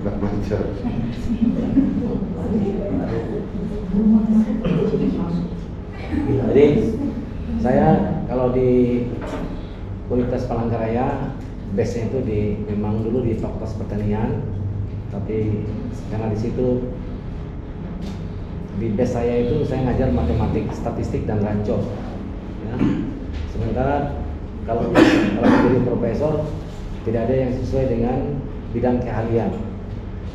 Nggak baca. Jadi saya kalau di Universitas Palangkaraya base-nya itu memang dulu di Fakultas Pertanian, tapi karena di situ di base saya itu saya ngajar matematik, statistik dan ranco. Ya. Sementara kalau menjadi profesor tidak ada yang sesuai dengan bidang keahlian.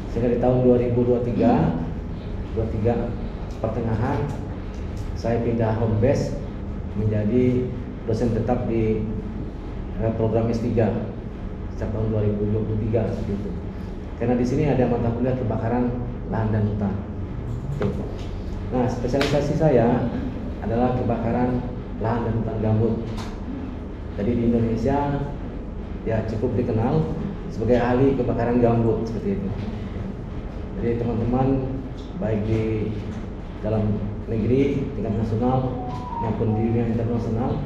Sehingga di tahun 2023 pertengahan saya pindah home base menjadi dosen tetap di program S3 sejak tahun 2023 seperti itu. Karena di sini ada mata kuliah kebakaran lahan dan hutan. Nah, spesialisasi saya adalah kebakaran lahan dan hutan gambut. Jadi di Indonesia ya cukup dikenal sebagai ahli kebakaran gambut seperti itu. Jadi teman-teman baik di dalam negeri, tingkat nasional maupun di dunia internasional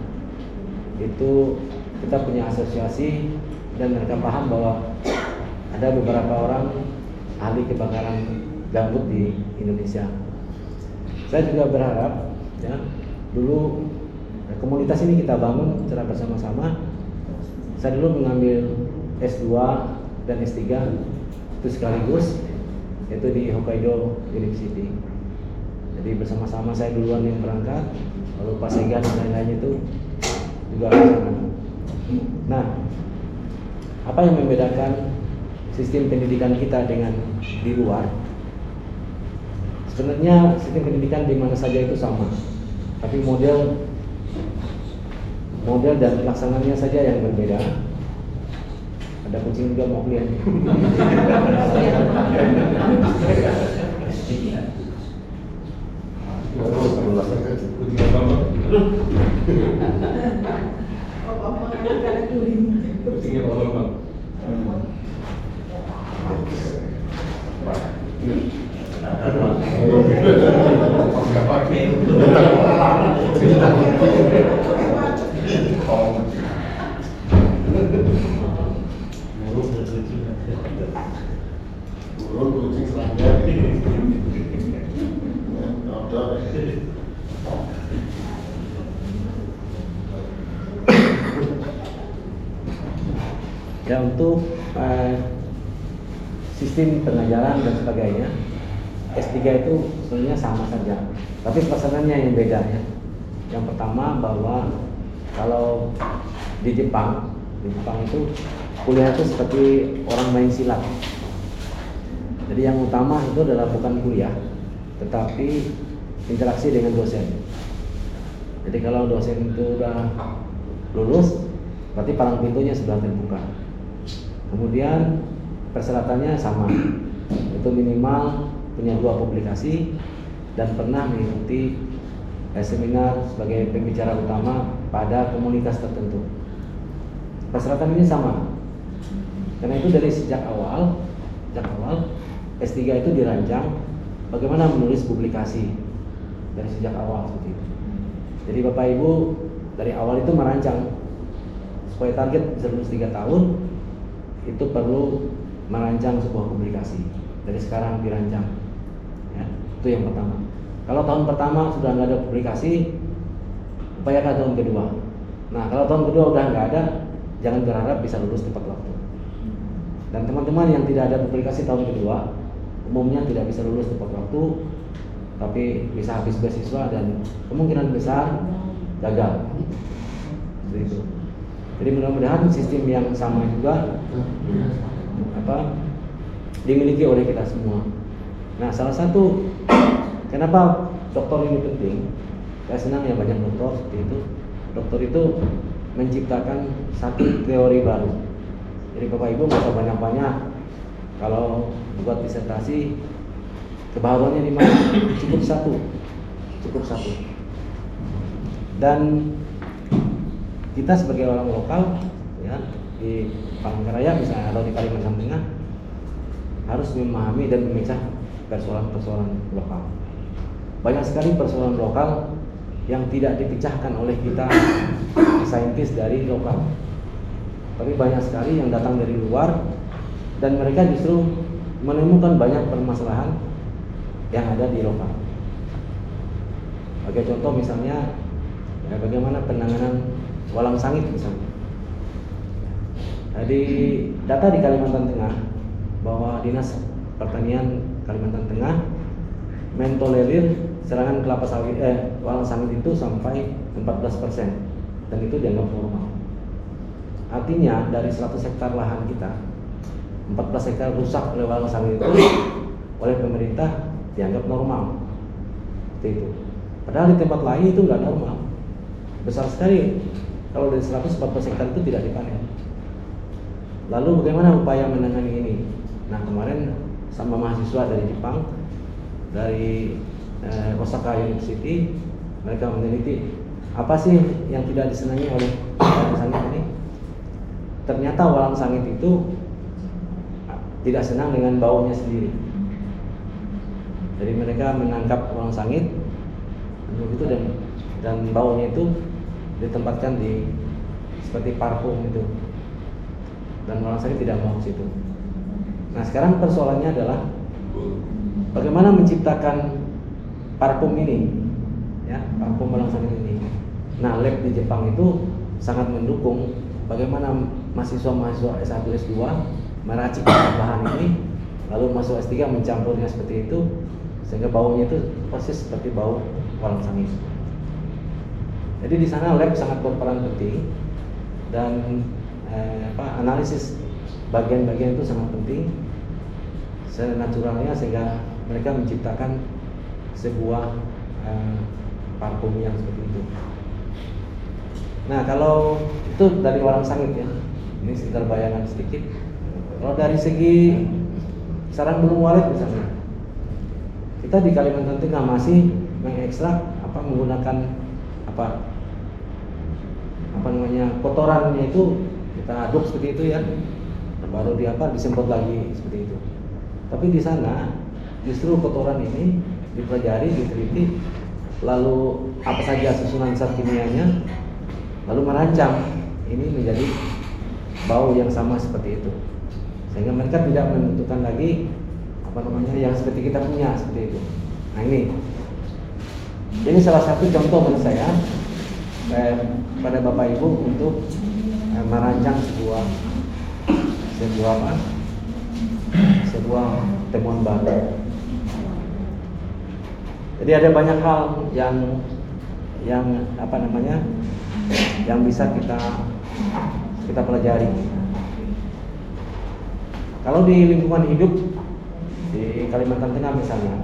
itu kita punya asosiasi dan mereka paham bahwa ada beberapa orang ahli kebakaran gambut di Indonesia. Saya juga berharap ya dulu komunitas ini kita bangun secara bersama-sama. Saya dulu mengambil S2 dan S3 itu sekaligus, yaitu di Hokkaido University. Jadi bersama-sama saya duluan yang berangkat, lalu Pak Sega dan lain-lain itu juga ke sana. Nah, apa yang membedakan sistem pendidikan kita dengan di luar? Sebenarnya sistem pendidikan di mana saja itu sama, tapi model dan pelaksananya saja yang berbeda. Ada kucing juga mau lihat. Ya, untuk sistem pengajaran dan sebagainya S3 itu sebenarnya sama saja, tapi pelaksanaannya yang beda ya. Yang pertama bahwa kalau di Jepang itu kuliah itu seperti orang main silat. Jadi yang utama itu adalah bukan kuliah, tetapi interaksi dengan dosen. Jadi kalau dosen itu udah lulus, berarti palang pintunya sudah terbuka. Kemudian persyaratannya sama, itu minimal punya 2 publikasi dan pernah mengikuti seminar sebagai pembicara utama pada komunitas tertentu. Persyaratan ini sama. Karena itu dari sejak awal S3 itu dirancang bagaimana menulis publikasi dari sejak awal seperti itu. Jadi Bapak Ibu dari awal itu merancang supaya target bisa lulus 3 tahun, itu perlu merancang sebuah publikasi. Dari sekarang dirancang. Ya, itu yang pertama. Kalau tahun pertama sudah nggak ada publikasi, upayakan tahun kedua. Nah, kalau tahun kedua udah nggak ada, jangan berharap bisa lulus tepat waktu. Dan teman-teman yang tidak ada publikasi tahun kedua, umumnya tidak bisa lulus tepat waktu, tapi bisa habis beasiswa dan kemungkinan besar gagal. Seperti itu. Jadi mudah-mudahan sistem yang sama juga dimiliki oleh kita semua. Nah, salah satu kenapa doktor ini penting, saya senang ya banyak doktor seperti itu. Dokter itu menciptakan satu teori baru. Jadi Bapak Ibu nggak usah banyak-banyak kalau buat disertasi, kebaruannya di mana? Cukup satu. Dan kita sebagai orang lokal ya di Palangkaraya misalnya atau di Kalimantan Tengah harus memahami dan memecah persoalan-persoalan lokal. Banyak sekali persoalan lokal yang tidak dipecahkan oleh kita saintis dari lokal. tapi banyak sekali yang datang dari luar dan mereka justru menemukan banyak permasalahan yang ada di lokal. Sebagai contoh misalnya bagaimana penanganan walang sangit misalnya. Di data di Kalimantan Tengah bahwa Dinas Pertanian Kalimantan Tengah mentolerir serangan kelapa sawit walang sangit itu sampai 14% dan itu dianggap normal. Artinya dari 100 hektar lahan kita 14 hektar rusak oleh walang sangit itu oleh pemerintah dianggap normal. Seperti itu. Padahal di tempat lain itu nggak normal. Besar sekali kalau dari 114 hektar itu tidak dipanen. Lalu bagaimana upaya menangani ini? Nah kemarin sama mahasiswa dari Jepang, dari Osaka University, mereka meneliti apa sih yang tidak disenangi oleh walang sangit ini. Ternyata walang sangit itu tidak senang dengan baunya sendiri. Jadi mereka menangkap walang sangit itu dan baunya itu ditempatkan di seperti parfum itu, dan walang sangit tidak mau ke situ. Nah sekarang persoalannya adalah bagaimana menciptakan parfum ini, ya parfum walang sangit ini. Nah lab di Jepang itu sangat mendukung bagaimana mahasiswa-mahasiswa S1 S2 meracik bahan ini, lalu masuk S3 mencampurnya seperti itu sehingga baunya itu persis seperti bau walang sangit. Jadi di sana lab sangat berperan penting dan analisis bagian-bagian itu sangat penting secara naturalnya sehingga mereka menciptakan sebuah parfum yang seperti itu. Nah kalau itu dari walang sangit ya, ini sekitar bayangan sedikit. Kalau dari segi sarang burung walet misalnya, kita di Kalimantan Tengah masih mengekstrak menggunakan kotorannya itu kita aduk seperti itu ya, baru disemprot lagi seperti itu. Tapi di sana justru kotoran ini dipelajari, diteliti, lalu apa saja susunan zat kimianya, lalu merancang ini menjadi bau yang sama seperti itu, sehingga mereka tidak membutuhkan lagi yang seperti kita punya seperti itu. Nah ini salah satu contoh menurut saya pada Bapak Ibu untuk merancang sebuah temuan baru. Jadi ada banyak hal yang bisa kita pelajari. Kalau di lingkungan hidup di Kalimantan Tengah misalnya,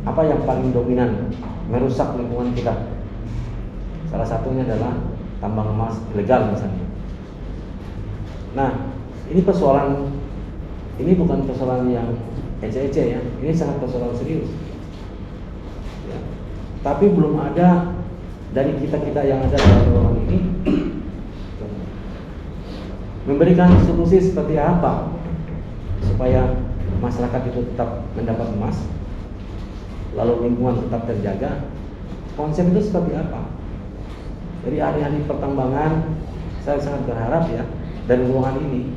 apa yang paling dominan merusak lingkungan kita? Salah satunya adalah tambang emas ilegal misalnya. Nah, ini bukan persoalan yang ece-ece ya, ini sangat persoalan serius. Ya. Tapi belum ada dari kita yang ada dalam ruangan ini memberikan solusi seperti apa supaya masyarakat itu tetap mendapat emas, lalu lingkungan tetap terjaga. Konsep itu seperti apa? Jadi ahli-ahli pertambangan, saya sangat berharap ya dari ruangan ini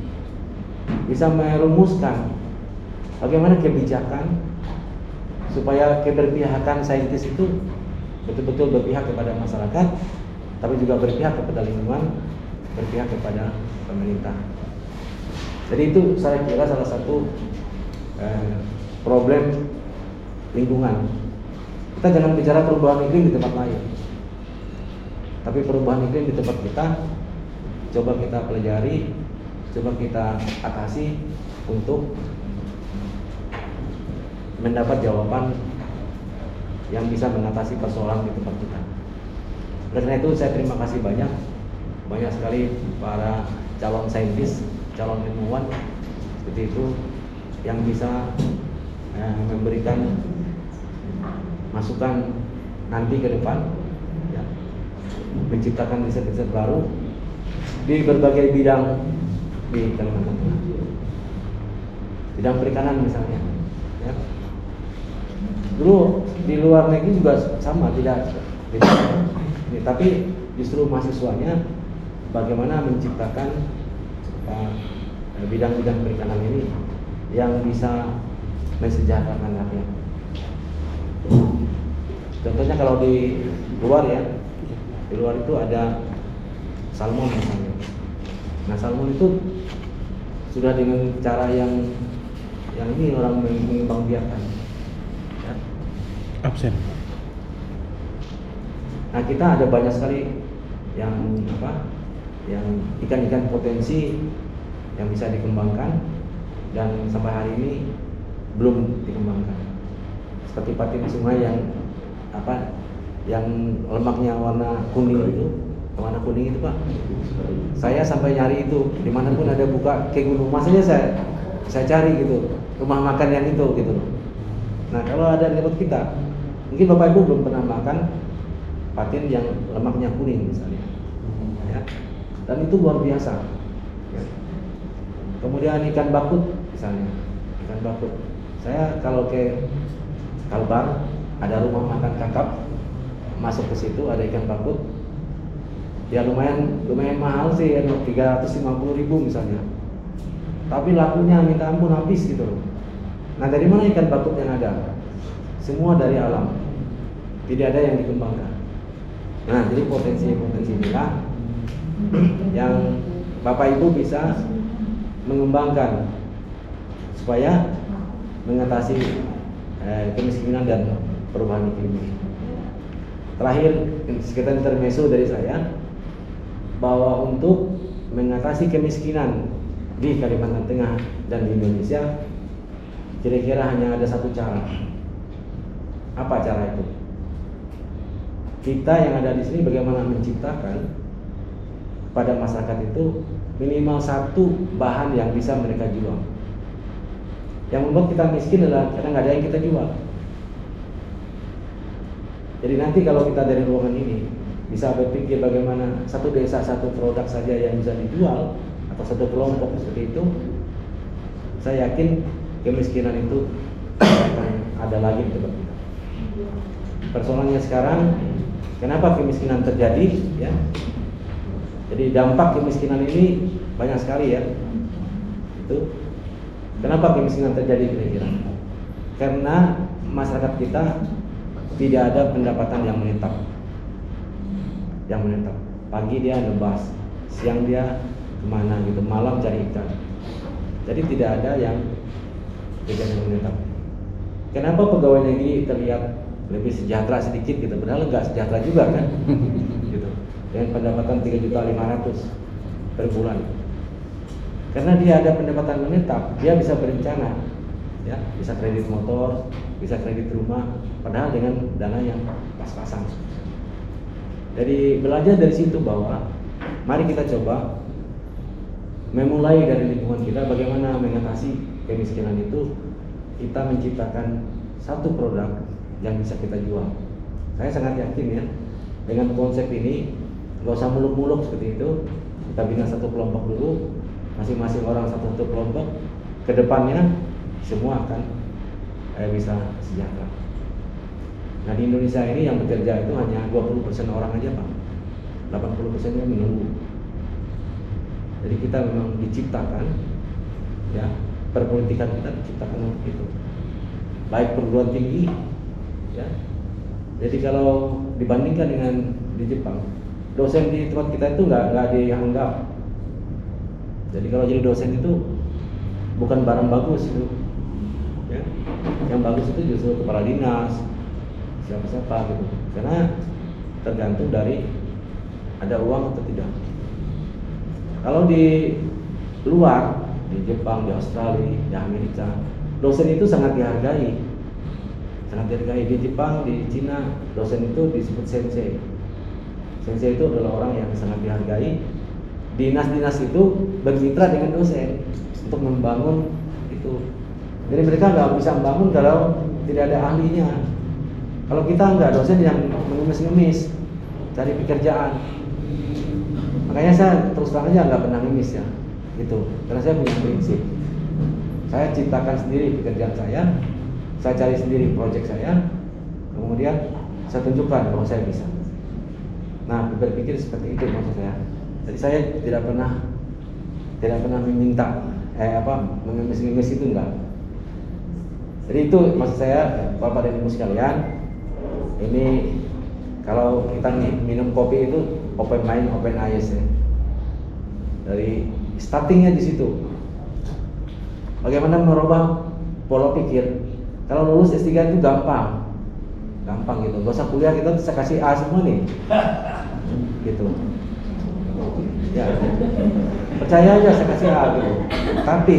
bisa merumuskan bagaimana kebijakan supaya keberpihakan saintis itu betul-betul berpihak kepada masyarakat, tapi juga berpihak kepada lingkungan, berpihak kepada pemerintah. Jadi itu saya kira salah satu problem lingkungan. Kita jangan bicara perubahan iklim di tempat lain, tapi perubahan iklim di tempat kita coba kita pelajari, coba kita atasi untuk mendapat jawaban yang bisa mengatasi persoalan di tempat kita. Oleh karena itu saya terima kasih banyak sekali para calon saintis, calon ilmuwan seperti itu yang bisa memberikan masukan nanti ke depan ya, menciptakan riset-riset baru di berbagai bidang di Kalimantan Tengah. Bidang perikanan misalnya ya. Dulu di luar negeri juga sama, tidak tapi justru mahasiswanya bagaimana menciptakan bidang-bidang perikanan ini yang bisa mensejahterakan rakyat. Contohnya kalau di luar ya, di luar itu ada salmon misalnya. Nah salmon itu sudah dengan cara yang ini orang mengembangbiakan. Ya. Absen. Nah kita ada banyak sekali yang yang ikan-ikan potensi yang bisa dikembangkan dan sampai hari ini belum dikembangkan. Seperti patin sungai yang yang lemaknya warna kuning itu Pak. Saya sampai nyari itu dimanapun ada buka ke Gunung Mas aja saya cari gitu rumah makan yang itu gitu. Nah kalau ada di tempat kita, mungkin Bapak Ibu belum pernah makan patin yang lemaknya kuning misalnya, ya. Dan itu luar biasa. Ya. Kemudian ikan bakut misalnya, ikan bakut. Saya kalau ke Kalbar ada rumah makan kakap, masuk ke situ ada ikan bakut. Ya lumayan mahal sih, 350.000 misalnya. Tapi lakunya minta ampun habis gitu loh. Nah dari mana ikan bakut yang ada? Semua dari alam, tidak ada yang dikembangkan. Nah jadi potensi inilah yang Bapak Ibu bisa mengembangkan supaya mengatasi kemiskinan dan perubahan iklim. Terakhir sekitar intermezzo dari saya, bahwa untuk mengatasi kemiskinan di Kalimantan Tengah dan di Indonesia kira-kira hanya ada satu cara. Apa cara itu? Kita yang ada di sini bagaimana menciptakan pada masyarakat itu minimal satu bahan yang bisa mereka jual. Yang membuat kita miskin adalah karena nggak ada yang kita jual. Jadi nanti kalau kita dari ruangan ini bisa berpikir bagaimana satu desa satu produk saja yang bisa dijual atau satu kelompok seperti itu, saya yakin kemiskinan itu akan ada lagi di tempat kita. Persoalannya sekarang, kenapa kemiskinan terjadi? Ya, jadi dampak kemiskinan ini banyak sekali ya. Itu kenapa kemiskinan terjadi kira-kira? Karena masyarakat kita tidak ada pendapatan yang menetap. Pagi dia nebas, siang dia kemana gitu, malam cari ikan. Jadi tidak ada yang kerjaan yang menetap. Kenapa pegawai negeri terlihat lebih sejahtera sedikit gitu, padahal nggak sejahtera juga kan? Gitu. Dengan pendapatan 3.500.000 per bulan. Karena dia ada pendapatan menetap, dia bisa berencana, ya, bisa kredit motor, bisa kredit rumah, padahal dengan dana yang pas-pasan. Jadi belajar dari situ bahwa mari kita coba memulai dari lingkungan kita bagaimana mengatasi kemiskinan itu. Kita menciptakan satu produk yang bisa kita jual. Saya sangat yakin ya dengan konsep ini, nggak usah muluk-muluk seperti itu. Kita bina satu kelompok dulu, masing-masing orang satu kelompok. Kedepannya semua akan bisa sejahtera. Nah di Indonesia ini yang bekerja itu hanya 20% orang aja Pak, 80%-nya menunggu. Jadi kita memang diciptakan, ya, perpolitikan kita diciptakan untuk itu. Baik perguruan tinggi, ya. Jadi kalau dibandingkan dengan di Jepang, dosen di tempat kita itu nggak dianggap. Jadi kalau jadi dosen itu bukan barang bagus itu, ya. Yang bagus itu justru kepala dinas, siapa gitu. Karena tergantung dari ada uang atau tidak. Kalau di luar, di Jepang, di Australia, di Amerika, dosen itu sangat dihargai. Di Jepang, di Cina, dosen itu disebut sensei. Sensei itu adalah orang yang sangat dihargai. Dinas-dinas itu bermitra dengan dosen untuk membangun itu. Jadi mereka nggak bisa membangun kalau tidak ada ahlinya. Kalau kita nggak, dosen yang mengemis-ngemis cari pekerjaan. Makanya saya terus terang aja nggak pernah ngemis ya, gitu. Karena saya punya prinsip. Saya ciptakan sendiri pekerjaan saya cari sendiri proyek saya, kemudian saya tunjukkan bahwa saya bisa. Nah, berpikir seperti itu maksud saya. Jadi saya tidak pernah tidak pernah meminta mengemis-ngemis itu enggak. Jadi itu maksud saya, Bapak dan Ibu sekalian, ini kalau kita minum kopi itu open mind, open eyes ya. Dari startingnya di situ. Bagaimana merubah pola pikir? Kalau lulus S3 itu gampang gitu. Gak usah kuliah, kita bisa kasih A semua nih. Gitu. Ya. Percaya aja saya kasih A gitu. Tapi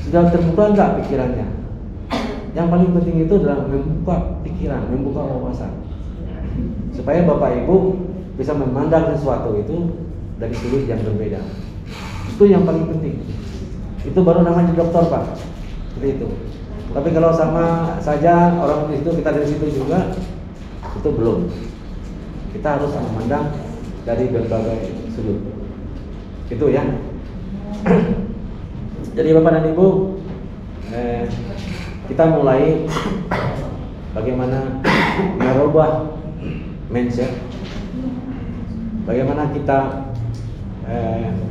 sudah terbuka enggak pikirannya? Yang paling penting itu adalah membuka pikiran, membuka wawasan. Supaya Bapak Ibu bisa memandang sesuatu itu dari sudut yang berbeda. Itu yang paling penting. Itu baru namanya dokter, Pak. Seperti itu. Tapi kalau sama saja orang di situ, kita dari situ juga, itu belum. Kita harus memandang dari berbagai sudut. Itu ya. Jadi Bapak dan Ibu, kita mulai bagaimana merubah mindset, bagaimana kita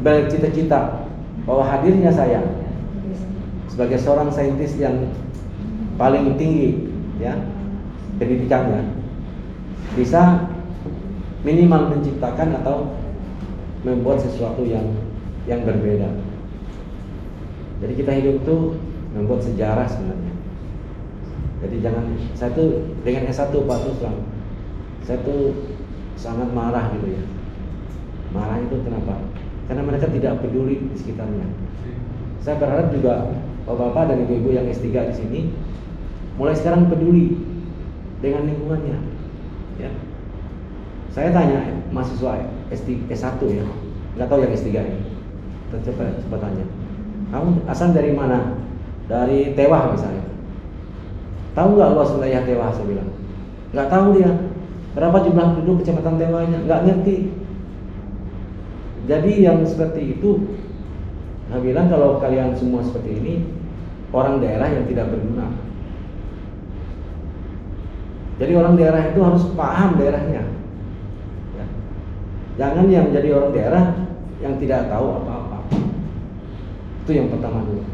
bercita-cita bahwa hadirnya saya sebagai seorang saintis yang paling tinggi ya pendidikannya bisa minimal menciptakan atau membuat sesuatu yang berbeda. Jadi kita hidup itu membuat sejarah sebenarnya. Jadi jangan, saya tuh dengan S1 Pak Tuslam, saya tuh sangat marah gitu ya. Marah itu kenapa? Karena mereka tidak peduli di sekitarnya. Saya berharap juga bapak-bapak dan ibu-ibu yang S3 di sini mulai sekarang peduli dengan lingkungannya. Ya. Saya tanya mahasiswa S1 ya, nggak tahu yang S3 ini. Coba tanya. Kamu asal dari mana? Dari Tewah misalnya. Tahu nggak luas wilayah Tewah? Saya bilang. Nggak tahu dia. Berapa jumlah penduduk kecamatan Tewahnya? Nggak ngerti. Jadi yang seperti itu, saya bilang kalau kalian semua seperti ini, orang daerah yang tidak berguna. Jadi orang daerah itu harus paham daerahnya. Ya. Jangan yang jadi orang daerah yang tidak tahu apa-apa. Itu yang pertama dulu.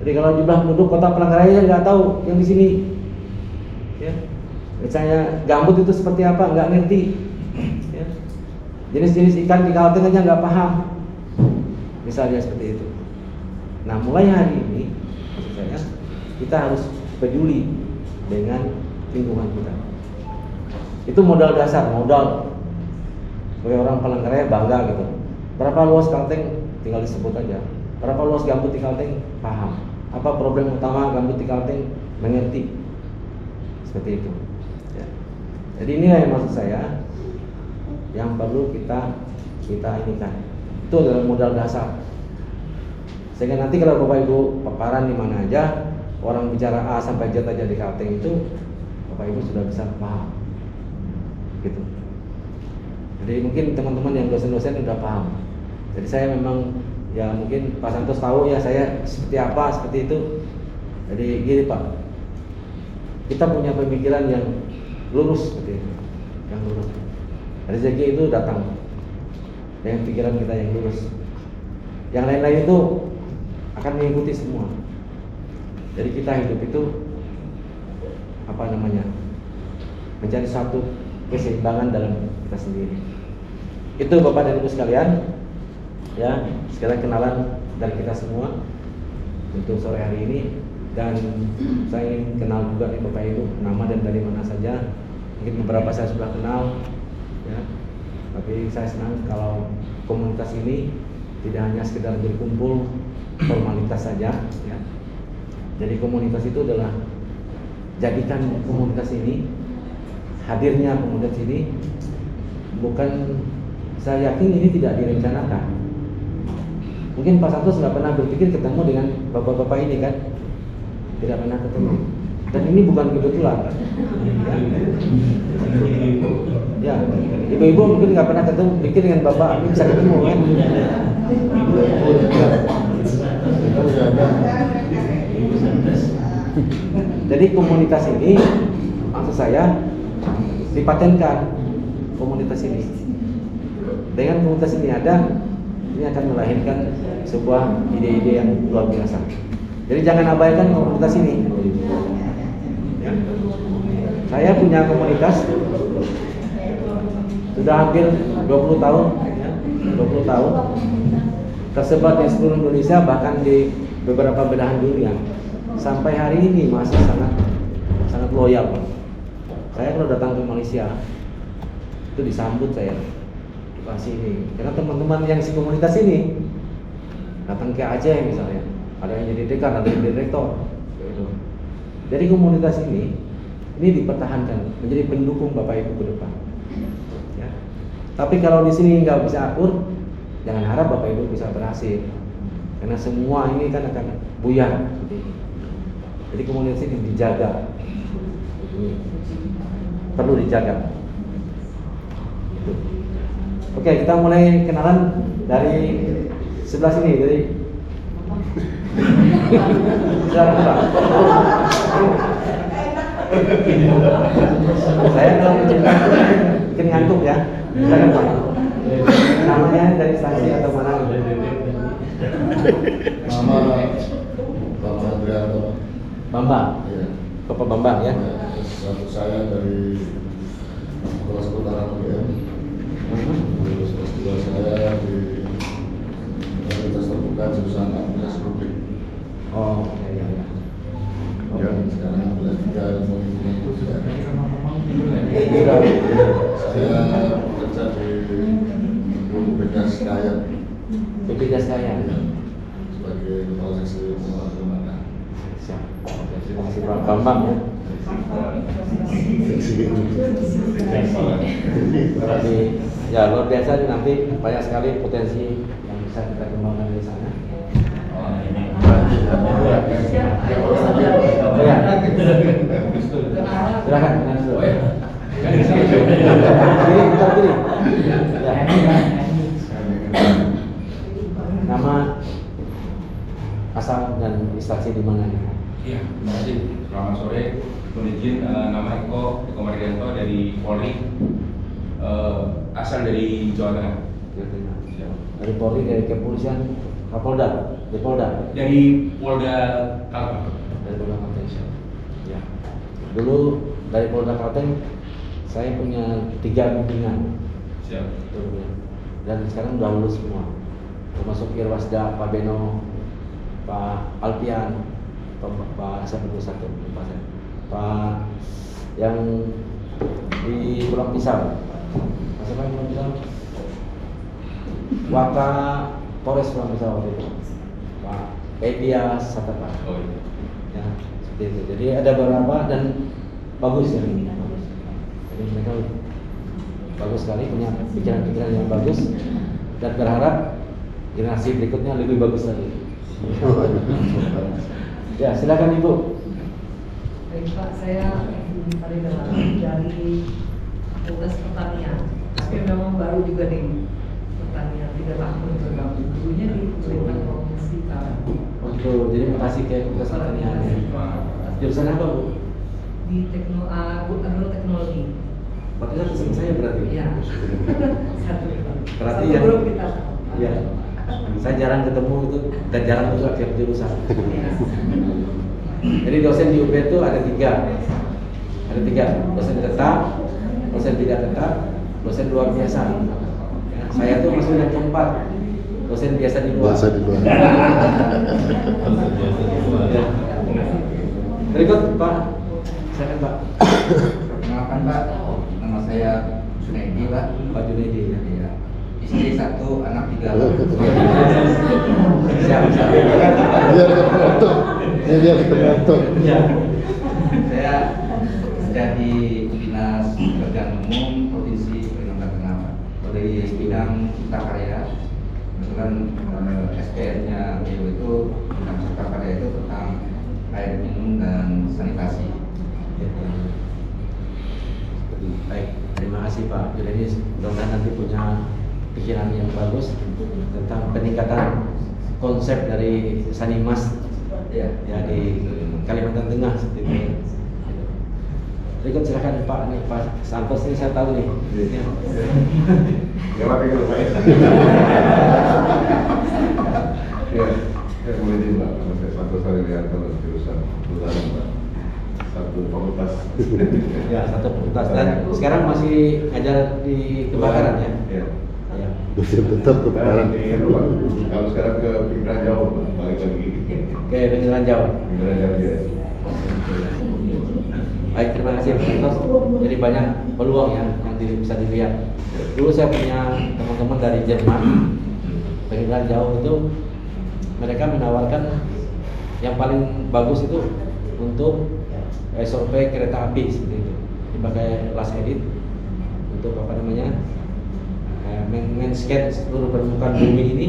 Jadi kalau jumlah penduduk Kota Palangkaraya nggak tahu yang di sini, ya. Misalnya gambut itu seperti apa, nggak ngerti. Ya. Jenis-jenis ikan di Kalteng aja nggak paham. Misalnya seperti itu. Nah mulai hari ini, maksud saya, kita harus peduli dengan lingkungan kita. Itu modal dasar, modal sebagai orang Palangkaraya bangga gitu. Berapa luas Kalteng tinggal disebut aja. Berapa luas gambut di Kalteng paham. Apa problem utama gambut di Kalteng mengerti. Seperti itu. Ya. Jadi inilah yang maksud saya yang perlu kita inikan. Itu adalah modal dasar. Sehingga nanti kalau Bapak Ibu paparan di mana aja, orang bicara A sampai Z aja di Kalteng itu, Bapak Ibu sudah bisa paham. Gitu. Jadi mungkin teman-teman yang dosen-dosen sudah paham. Jadi saya memang ya mungkin Pak Santos tahu ya saya seperti apa, seperti itu. Jadi gini Pak, kita punya pemikiran yang lurus seperti itu, yang lurus. Rezeki itu datang dengan pikiran kita yang lurus. Yang lain-lain itu akan mengikuti semua. Jadi kita hidup itu mencari satu keseimbangan dalam kita sendiri. Itu Bapak dan Ibu sekalian, ya sekalian kenalan dari kita semua untuk sore hari ini. Dan saya ingin kenal juga nih Bapak Ibu, nama dan dari mana saja. Mungkin beberapa saya sudah kenal, ya. Tapi saya senang kalau komunitas ini tidak hanya sekedar berkumpul formalitas saja, ya. Jadi komunitas itu adalah jadikan komunitas ini, hadirnya komunitas ini bukan, saya yakin ini tidak direncanakan. Mungkin Pak Santos nggak pernah berpikir ketemu dengan bapak-bapak ini kan, tidak pernah ketemu. Dan ini bukan kebetulan, ya. Ibu-ibu mungkin nggak pernah ketemu, pikir dengan bapak ini bisa ketemu kan? Jadi komunitas ini, maksud saya dipatenkan komunitas ini. Dengan komunitas ini ada ini akan melahirkan sebuah ide-ide yang luar biasa. Jadi jangan abaikan komunitas ini. Ya. Saya punya komunitas sudah hampir 20 tahun, ya, 20 tahun tersebar di seluruh Indonesia, bahkan di beberapa belahan dunia. Sampai hari ini masih sangat loyal. Saya kalau datang ke Malaysia itu disambut saya dikasih ini, karena teman-teman yang si komunitas ini datang ke Aceh misalnya, ada yang jadi dekan, ada yang jadi direktur gitu. Jadi komunitas ini dipertahankan menjadi pendukung Bapak Ibu ke depan ya. Tapi kalau di sini nggak bisa akur, jangan harap Bapak Ibu bisa berhasil, karena semua ini kan akan buyar. Jadi komunitas ini dijaga, perlu dijaga. Gitu. Oke, kita mulai kenalan dari sebelah sini, dari silakan Pak. Saya kalau mungkin ngantuk ya. Silakan Pak. Namanya dari instansi atau mana? Nama Bapak Adrianto. Bambang. Iya. Bapak Bambang ya. Satu saya dari Sekolah Sekretariat UGM. Terus S2 saya di Universitas Terbuka jurusan Administrasi Publik. Oh, ya. Ya, sekarang S3 ilmu lingkungan juga. Saya bekerja di BPJS Kaya. BPJS Kaya. Sebagai kepala seksi pengelola keuangan. Siap. Terima kasih Pak Bambang ya. Jadi ya luar biasa, nanti banyak sekali potensi yang bisa kita kembangkan di sana. Silakan. Pilih. Nama, asal dan instansi di mana? Iya, terima kasih. Selamat sore. Mohon izin, nama Eko Mardianto dari Polri, asal dari Jawa Tengah. Dari Polri, dari kepolisian, Kapolda, dari Polda. Dari Polda Kalteng. Dari Polda Kalteng. Ya. Dulu dari Polda Kalteng saya punya 3 bimbingan. Siap. Dan sekarang udah lulus semua. Termasuk Irwasda, Pak Beno, Pak Alpian, Pak Pak yang di Pulau Pisau, siapa yang Pulau Pisau? Waka Polres Pulau Pisau waktu itu, Pak Edia Satapa. Oh iya. Ya, seperti itu. Jadi ada beberapa dan bagus ya. Jadi mereka bagus sekali, punya pikiran-pikiran yang bagus, dan berharap generasi berikutnya lebih bagus lagi. Ya, silakan Ibu. Baik Pak, saya dari Fakultas Pertanian, tapi memang baru juga di pertanian, 3 tahun bergabung. Dulunya di Pemerintah Provinsi Kalteng. Untuk jadi makasih ke Fakultas Pertanian. Jurusan apa Bu? Di agroteknologi. Berarti satu sama saya berarti. Iya. Satu. Berarti Satu yang grup kita. Iya. Saya jarang ketemu itu dan jarang juga tiap jurusan. Iya. Jadi dosen di UB itu ada 3. Ada 3, dosen tetap, dosen tidak tetap, dosen luar biasa. Ya, saya tuh masuk yang keempat, dosen biasa di luar. Biasa di luar. Ya. Berikut Pak, silakan Pak. Perkenalkan Pak, nama saya Junaidi Pak. Pak Junaidi ya. Iya. Istri 1, anak 3. Siap. Biar tergantung. Biar tergantung. Ya. Saya kerja di Dinas Pekerjaan Umum Provinsi Kalimantan Tengah Pak. Dari bidang cipta karya. Kebetulan SPN-nya beliau itu tentang cipta karya itu tentang air minum dan sanitasi. Baik, terima kasih Pak Junaidi. Mudah-mudahan nanti punya pikiran yang bagus tentang peningkatan konsep dari Sanimas ya di Kalimantan Tengah seperti itu. Berikut silakan Pak Santos, ini saya tahu nih. Ya. Ya mati kalau saya. Ya boleh di Mbak. Nama saya Santo Salilianto dari jurusan Kehutanan Mbak. Satu fakultas. Ya, satu fakultas dan sekarang masih ngajar di kebakaran ya. Iya. Ya. Dosen tetap kebakaran. Kalau sekarang ke pinggiran jauh, Mbak, balik lagi. Oke, beneran jauh. Pinggiran jauh ya. Baik, terima kasih Pak Santos. Jadi banyak peluang ya yang bisa dilihat. Dulu saya punya teman-teman dari Jerman, pengiriman jauh itu mereka menawarkan yang paling bagus itu untuk survei kereta api seperti itu, dipakai last edit untuk apa namanya men-scan seluruh permukaan bumi ini,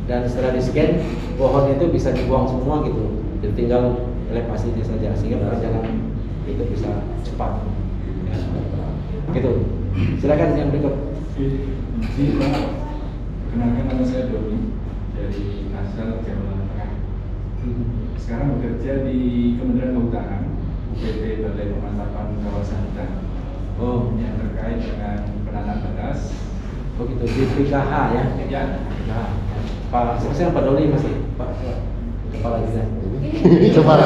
dan setelah di scan pohon itu bisa dibuang semua gitu, jadi tinggal elevasinya saja sehingga perjalanan itu bisa cepat. Ya. Gitu. Silakan yang berikut. Terima kasih Pak. Kenalkan nama saya Doni dari asal Jawa Tengah. Sekarang bekerja di Kementerian Kehutanan, UPT Balai Pemantapan Kawasan Hutan. Oh, Yang terkait dengan penanam batas. oh gitu, di PKH ya. Ya, Nah, Pak, saya Pak Doni masih Pak Kepala Dinas. Kepala.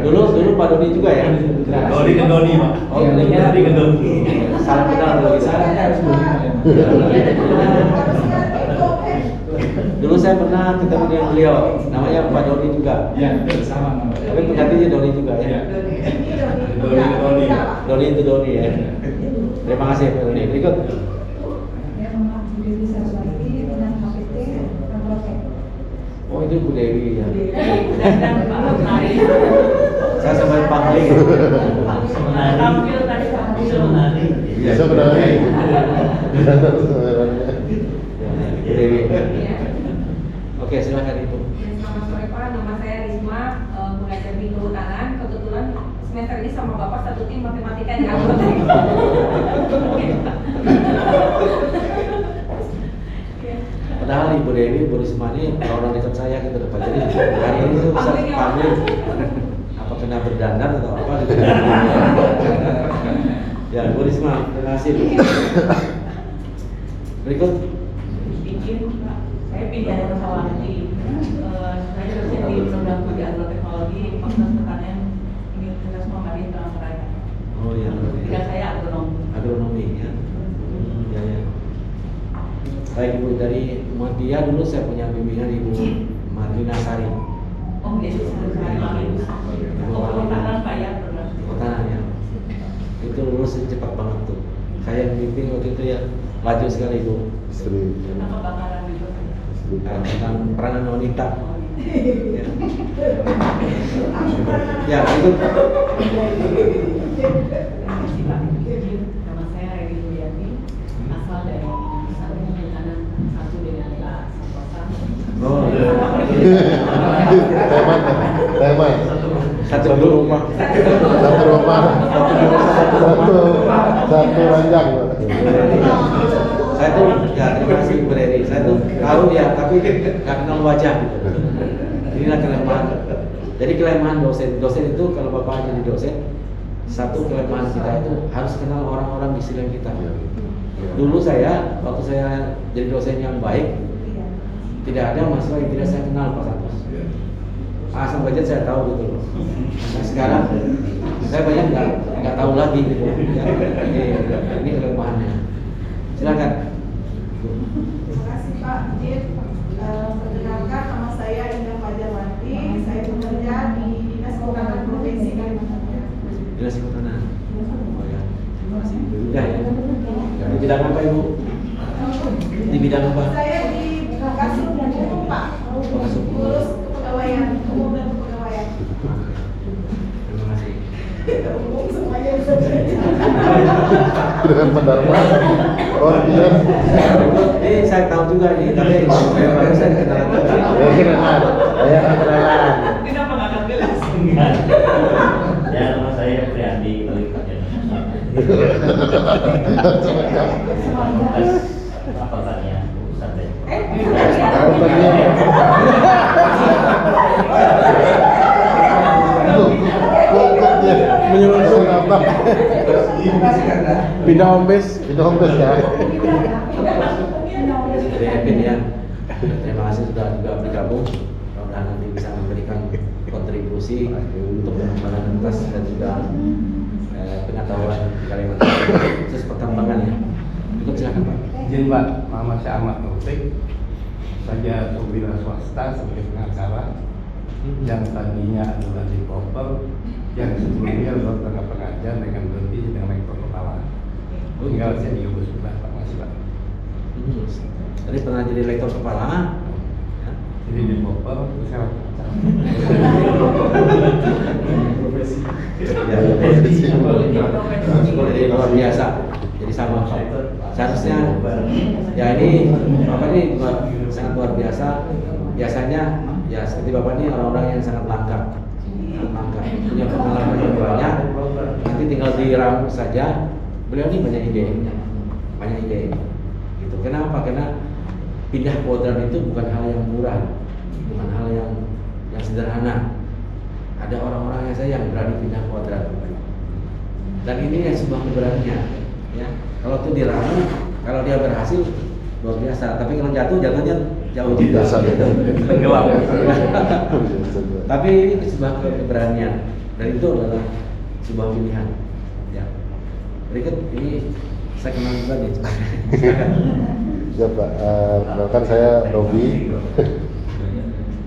Dulu Pak Doni juga ya. Doni ke Doni, Pak. Oh, Doni ke Doni. salah kenal dulu sarannya harus Doni. Dulu saya pernah ketemu dengan beliau, namanya Pak Doni juga. Ya, sama namanya. Tapi penggantinya Doni juga ya. Ya. Doni ke Doni. Doni itu Doni ya. Terima kasih Pak Doni. Berikut. Oh itu Bu Dewi ya. Saya sampai pangling. Tampil tadi bisa menari. Bisa menari. Bu Dewi. Oke, silakan Ibu. Selamat sore Pak, nama saya Risma, mengajar di kehutanan. Kebetulan semester ini sama Bapak satu tim matematika di apotek. Padahal Ibu Dewi, Bu Risma ini orang dekat saya gitu Pak. Jadi hari ini tuh bisa pangling. Apa kena berdandan atau apa gitu. Ya, Bu Risma, terima kasih. Berikut. Izin Pak, saya pindah dari Sawati. Saya dosen di program studi agroteknologi Fakultas Pertanian Universitas Muhammadiyah Trenggalek. Oh iya. Bidang saya agronomi. Agronomi ya. Ya, ya. Baik Ibu, dari Muhammadiyah dulu saya punya bimbingan Ibu Marlina Sari. Oh jadi saya kehutanan Pak ya program. Kehutanan ya. Itu lulus cepat banget tuh. Saya bimbing waktu itu ya laju sekali Ibu. Istri. Tentang kebakaran juga. Tentang peranan wanita. Ya. Ya, itu. Nama saya Reni Yuliati, asal dari Santri Kehutanan 1 dengan Pak Santosa. Oh. Teman. Satu rumah. Satu rumah. Satu ranjang. Saya tuh ya terima kasih Bu Reni. Saya tuh tahu ya, tapi nggak kenal wajah gitu. Inilah kelemahan. Jadi kelemahan dosen. Dosen itu kalau Bapak jadi dosen, satu kelemahan kita itu harus kenal orang-orang di sekeliling kita. Dulu saya waktu saya jadi dosen yang baik, tidak ada mahasiswa yang tidak saya kenal Pak Santos. Asam budget saya tahu gitu loh. Nah sekarang saya banyak nggak tahu lagi gitu. Ya, ini kelemahannya. Silakan. Terima kasih Pak. Perkenalkan nama saya Indah Fajarwati. Saya bekerja di Dinas Kehutanan Provinsi Kalimantan Tengah. Dinas Kehutanan. Oh ya. Terima kasih. Udah ya. Di bidang apa Ibu? Di bidang apa? Saya di Kasub dan Umum Pak. Ngurus kepegawaian umum dan kepegawaian. Terima kasih. Umum semuanya bisa jadi. Dengan pendapat. Oh iya. Ini saya tahu juga ini, tapi baru saya kenalan juga. Ya kenalan. Ya kenalan. Kenapa nggak akan jelas? Ya, nama saya Priandi dari Kajian. Apa tanya? Ustaz. Menyelundup apa? Pindah home base ya. Jadi Evin ya, terima kasih sudah juga bergabung. Mudah-mudahan nanti bisa memberikan kontribusi untuk pengembangan tuntas dan juga pengetahuan di Kalimantan khusus pertambangan ya. Cukup silakan Pak. Izin Pak, nama saya Ahmad Taufik. Saya wira swasta sebagai pengacara yang tadinya adalah di Popper, yang sebelumnya adalah tenaga pengajar dengan berhenti dengan rektor kepala. Tinggal saya di Ubus Pak, masih Pak. Tadi pernah jadi rektor kepala. Ya. Jadi di Popper, terus saya pengacara. Profesi. Jadi luar biasa. Jadi sama seharusnya ya ini Bapak ini juga sangat luar biasa. Biasanya ya seperti Bapak ini orang-orang yang sangat langka, punya pengalaman yang banyak. Nanti tinggal diramu saja. Beliau ini banyak ide. Gitu. Kenapa? Karena pindah kuadran itu bukan hal yang murah, bukan hal yang sederhana. Ada orang-orang yang berani pindah kuadran. Dan ini yang sebuah keberanian. Ya, kalau itu diramu, kalau dia berhasil luar biasa. Tapi kalau jatuhnya jauh juga, tenggelam. Tapi ini sebuah keberanian dan itu adalah sebuah pilihan. Ya. Berikut ini saya kenal juga nih. Ya Pak, perkenalkan saya Robi.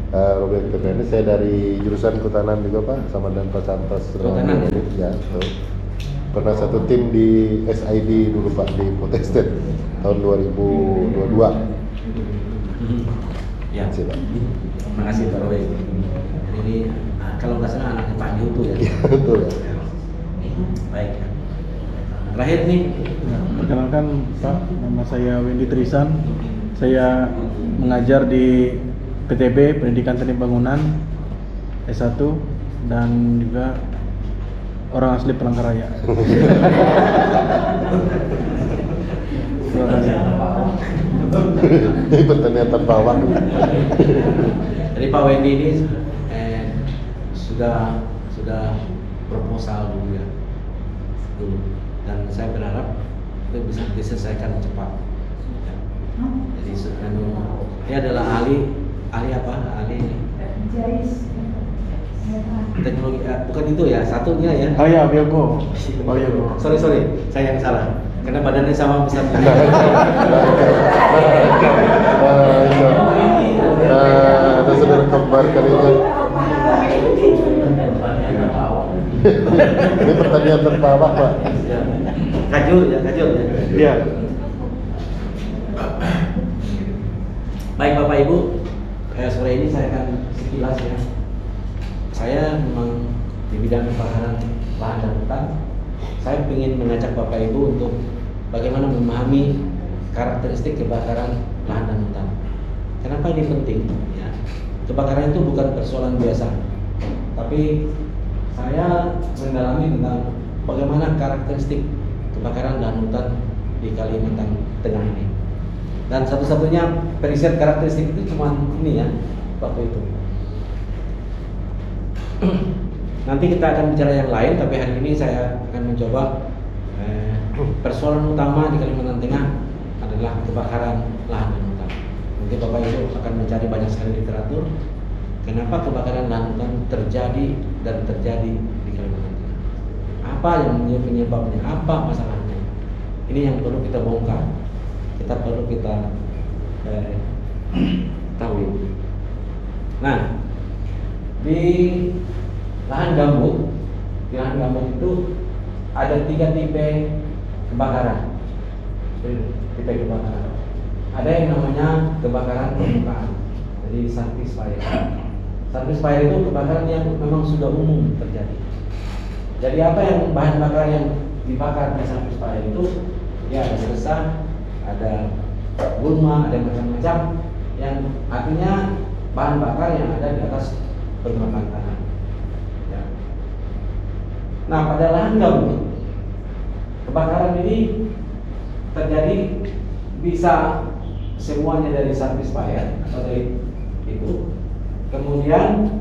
Robi Kebrani, saya dari jurusan Kehutanan juga Pak, sama dan Pak Santos. Kehutanan ya, betul. Pernah satu tim di SID dulu Pak di Potestate tahun 2022. Ya, terima kasih Pak Roy. Ini kalau nggak salah anaknya Pak Yutu ya. Betul. Baik. Terakhir nih. Perkenalkan Pak, nama saya Wendy Trisan. Saya mengajar di PTB Pendidikan Teknik Bangunan S1 dan juga orang asli Palangkaraya. Ini pertanyaan terbawah. Jadi Pak Wendy ini sudah proposal dulu ya, dan saya berharap itu bisa diselesaikan cepat. Ya. Jadi ini adalah ahli apa? Ahli teknologi, bukan itu ya, satunya ya. Oh ya, Biogo. Sorry, saya yang salah. Karena badannya sama besarnya. Ada saudara kembar kalinya. Ini pertanyaan terbawah Pak. Kajul ya. Iya. Baik Bapak Ibu, sore ini saya akan sekilas ya. Saya memang di bidang kebakaran lahan dan hutan. Saya ingin mengajak Bapak Ibu untuk bagaimana memahami karakteristik kebakaran lahan dan hutan. Kenapa ini penting? Ya, kebakaran itu bukan persoalan biasa, tapi saya mendalami tentang bagaimana karakteristik kebakaran lahan hutan di Kalimantan Tengah ini. Dan satu-satunya periset karakteristik itu cuma ini ya, waktu itu. Nanti kita akan bicara yang lain, tapi hari ini saya akan mencoba persoalan utama di Kalimantan Tengah adalah kebakaran lahan dan hutan. Nanti Bapak Ibu akan mencari banyak sekali literatur kenapa kebakaran lahan hutan terjadi di Kalimantan Tengah. Apa yang penyebabnya? Apa masalahnya? Ini yang perlu kita bongkar. Kita perlu kita tahu. Nah, di lahan gambut itu ada 3 tipe kebakaran. Ada yang namanya kebakaran permukaan, jadi surface fire. Surface fire itu kebakaran yang memang sudah umum terjadi. Jadi apa yang bahan bakar yang dibakar di surface fire itu ya ada sesah, ada gulma, ada macam-macam yang artinya bahan bakar yang ada di atas permukaan tanah. Ya. Nah, pada lahan gambut kebakaran ini terjadi bisa semuanya dari surface fire atau dari itu. Kemudian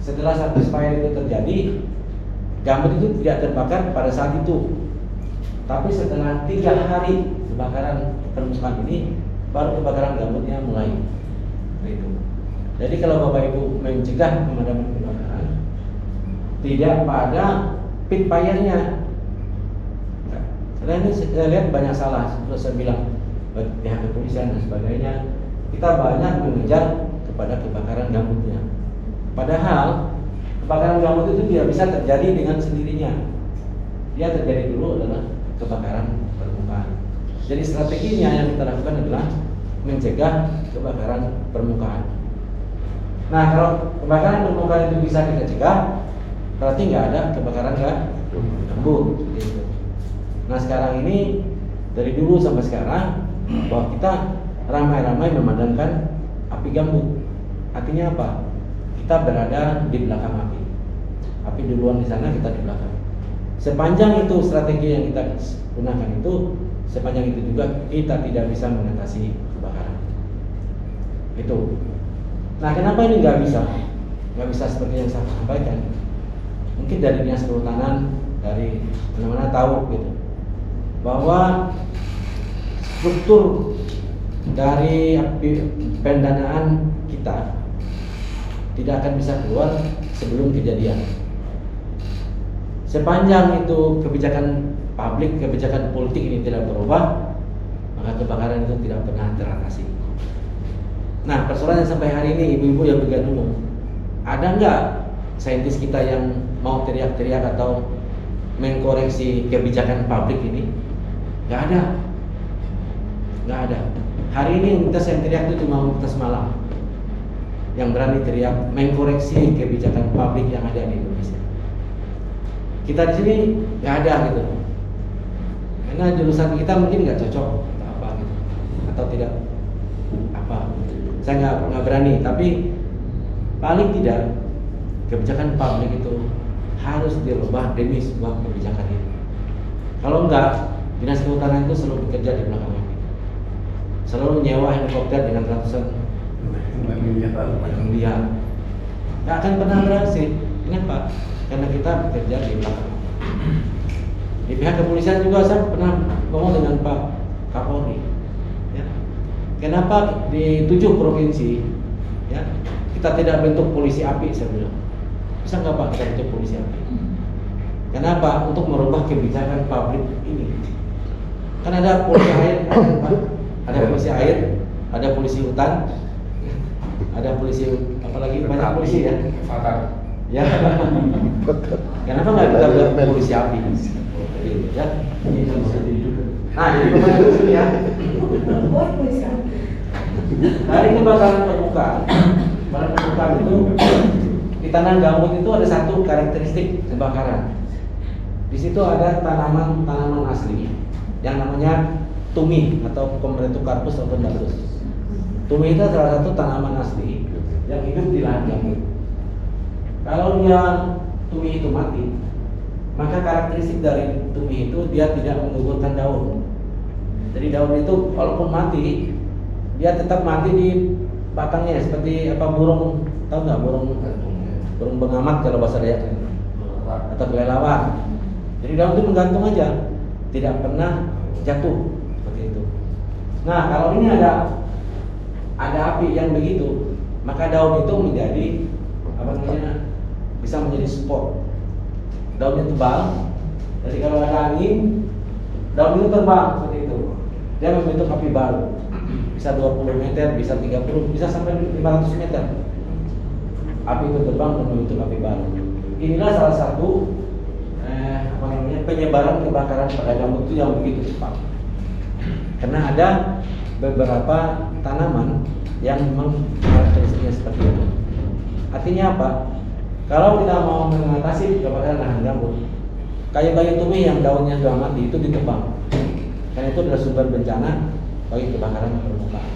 setelah subduction fire itu terjadi, gambut itu tidak terbakar pada saat itu, tapi setelah 3 hari kebakaran permukaan ini, baru kebakaran gambutnya mulai. Itu. Jadi kalau Bapak Ibu mencegah pemadaman kebakaran, tidak pada pit fire-nya. Karena ini saya lihat banyak salah, terus saya bilang pihak kepolisian dan sebagainya, kita banyak mengejar kepada kebakaran gambutnya. Padahal kebakaran gambut itu tidak bisa terjadi dengan sendirinya. Dia terjadi dulu adalah kebakaran permukaan. Jadi strateginya yang kita lakukan adalah mencegah kebakaran permukaan. Nah, kalau kebakaran permukaan itu bisa kita cegah, berarti nggak ada kebakaran gambut. Gitu. Nah, sekarang ini dari dulu sampai sekarang bahwa kita ramai-ramai memadamkan api gambut. Artinya apa? Kita berada di belakang api. Api duluan di sana, kita di belakang. Sepanjang itu strategi yang kita gunakan itu, sepanjang itu juga kita tidak bisa mengatasi kebakaran. Itu. Nah, kenapa ini nggak bisa? Nggak bisa seperti yang saya sampaikan. Mungkin dari Dinas Kehutanan, dari mana-mana tahu gitu, bahwa struktur dari pendanaan kita tidak akan bisa keluar sebelum kejadian. Sepanjang itu kebijakan publik, kebijakan politik ini tidak berubah, maka kebakaran itu tidak pernah teratasi. Nah, persoalannya sampai hari ini ibu-ibu yang bagian umum, ada nggak saintis kita yang mau teriak-teriak atau mengkoreksi kebijakan publik ini? Nggak ada. Nggak ada. Hari ini Universitas yang teriak itu cuma Universitas Malang yang berani teriak mengkoreksi kebijakan publik yang ada di Indonesia. Kita di sini nggak ada gitu, karena jurusan kita mungkin nggak cocok atau apa gitu, atau tidak apa. Saya nggak berani, tapi paling tidak kebijakan publik itu harus dirubah demi sebuah kebijakan ini. Kalau enggak, Dinas Kehutanan itu selalu bekerja di belakang api, selalu nyewa helikopter dengan ratusan miliar, nggak akan pernah berhasil. Kenapa? Karena kita bekerja di belakang. Di pihak kepolisian juga saya pernah ngomong dengan Pak Kapolri. Ya. Kenapa di 7 provinsi, ya, kita tidak bentuk polisi api? Saya bilang, bisa nggak Pak kita bentuk polisi api? Kenapa? Untuk merubah kebijakan publik ini. Kan ada polisi air, ada polisi air, ada polisi hutan, ada polisi apalagi banyak polisi ya. Ya. Kenapa nggak kita buat polisi api? Ya. Nah, jadi pertanyaan sini ya. Dari kebakaran permukaan itu di tanah gambut itu ada satu karakteristik kebakaran. Di situ ada tanaman asli yang namanya tumi atau Combretucarpus rotundatus. Tumi itu salah satu tanaman asli yang hidup di lahan gambut. Kalau dia tumi itu mati, maka karakteristik dari tumi itu dia tidak menggugurkan daun. Jadi daun itu walaupun mati, dia tetap mati di batangnya seperti apa burung, tahu nggak burung bengamat kalau bahasa Dayak atau kelelawar. Jadi daun itu menggantung aja, tidak pernah jatuh seperti itu. Nah, kalau ini ada api yang begitu, maka daun itu menjadi apa namanya? Bisa menjadi spot. Daunnya tebal, jadi kalau ada angin, daun itu terbang seperti itu. Dia membentuk api baru. Bisa 20 meter, bisa 30, bisa sampai 500 meter. Api itu terbang dan membentuk api baru. Inilah salah satu penyebaran kebakaran pada gambut itu yang begitu cepat. Karena ada beberapa tanaman yang memang karakteristiknya seperti itu. Artinya apa? Kalau kita mau mengatasi kebakaran lahan gambut, kayu-kayu tumi yang daunnya sudah mati itu ditebang. Karena itu adalah sumber bencana bagi kebakaran permukaan.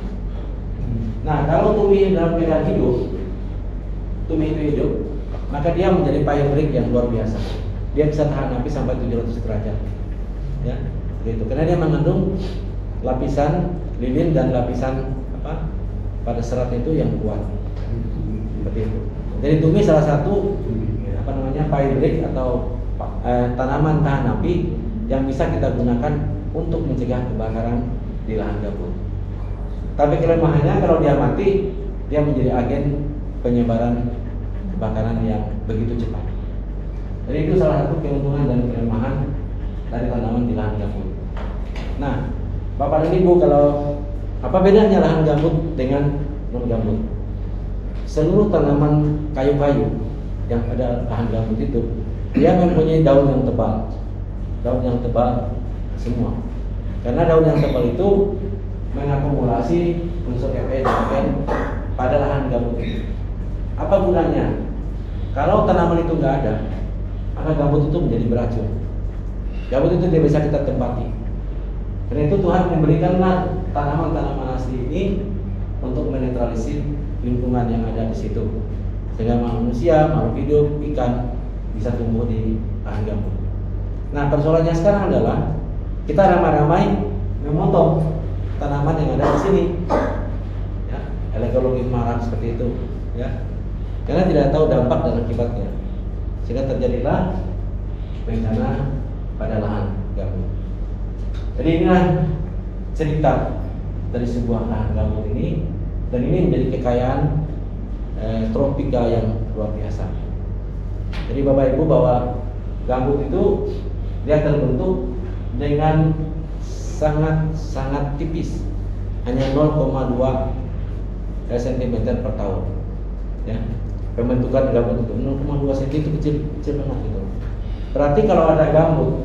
Nah, kalau tumi dalam keadaan hidup, tumi itu hidup, maka dia menjadi fire break yang luar biasa. Dia bisa tahan api sampai 700 derajat. Ya, gitu. Karena dia mengandung lapisan lilin dan lapisan pada serat itu yang kuat. Seperti itu. Jadi tumis salah satu pyrethrid atau tanaman tahan api yang bisa kita gunakan untuk mencegah kebakaran di lahan gambut. Tapi kelemahannya kalau dia mati, dia menjadi agen penyebaran kebakaran yang begitu cepat. Jadi itu salah satu keuntungan dan kelemahan dari tanaman di lahan gambut. Nah, Bapak dan Ibu, kalau apa bedanya lahan gambut dengan non gambut? Seluruh tanaman kayu-kayu yang ada lahan gambut itu, dia mempunyai daun yang tebal semua. Karena daun yang tebal itu mengakumulasi unsur Fe dan N pada lahan gambut itu. Apa gunanya? Kalau tanaman itu nggak ada, maka gambut itu menjadi beracun. Gambut itu tidak bisa kita tempati. Karena itu Tuhan memberikanlah tanaman-tanaman asli ini untuk menetralisir lingkungan yang ada di situ, sehingga manusia, makhluk hidup, ikan bisa tumbuh di lahan gambut. Nah, persoalannya sekarang adalah kita ramai-ramai memotong tanaman yang ada di sini, ya, ekologi marah seperti itu, ya, karena tidak tahu dampak dan akibatnya, sehingga terjadilah bencana pada lahan gambut. Jadi inilah cerita dari sebuah lahan gambut ini, dan ini menjadi kekayaan tropika yang luar biasa. Jadi Bapak Ibu, bahwa gambut itu dia terbentuk dengan sangat tipis, hanya 0,2 cm per tahun. Ya, pembentukan gambut itu 0,2 cm itu kecil banget gitu. Berarti kalau ada gambut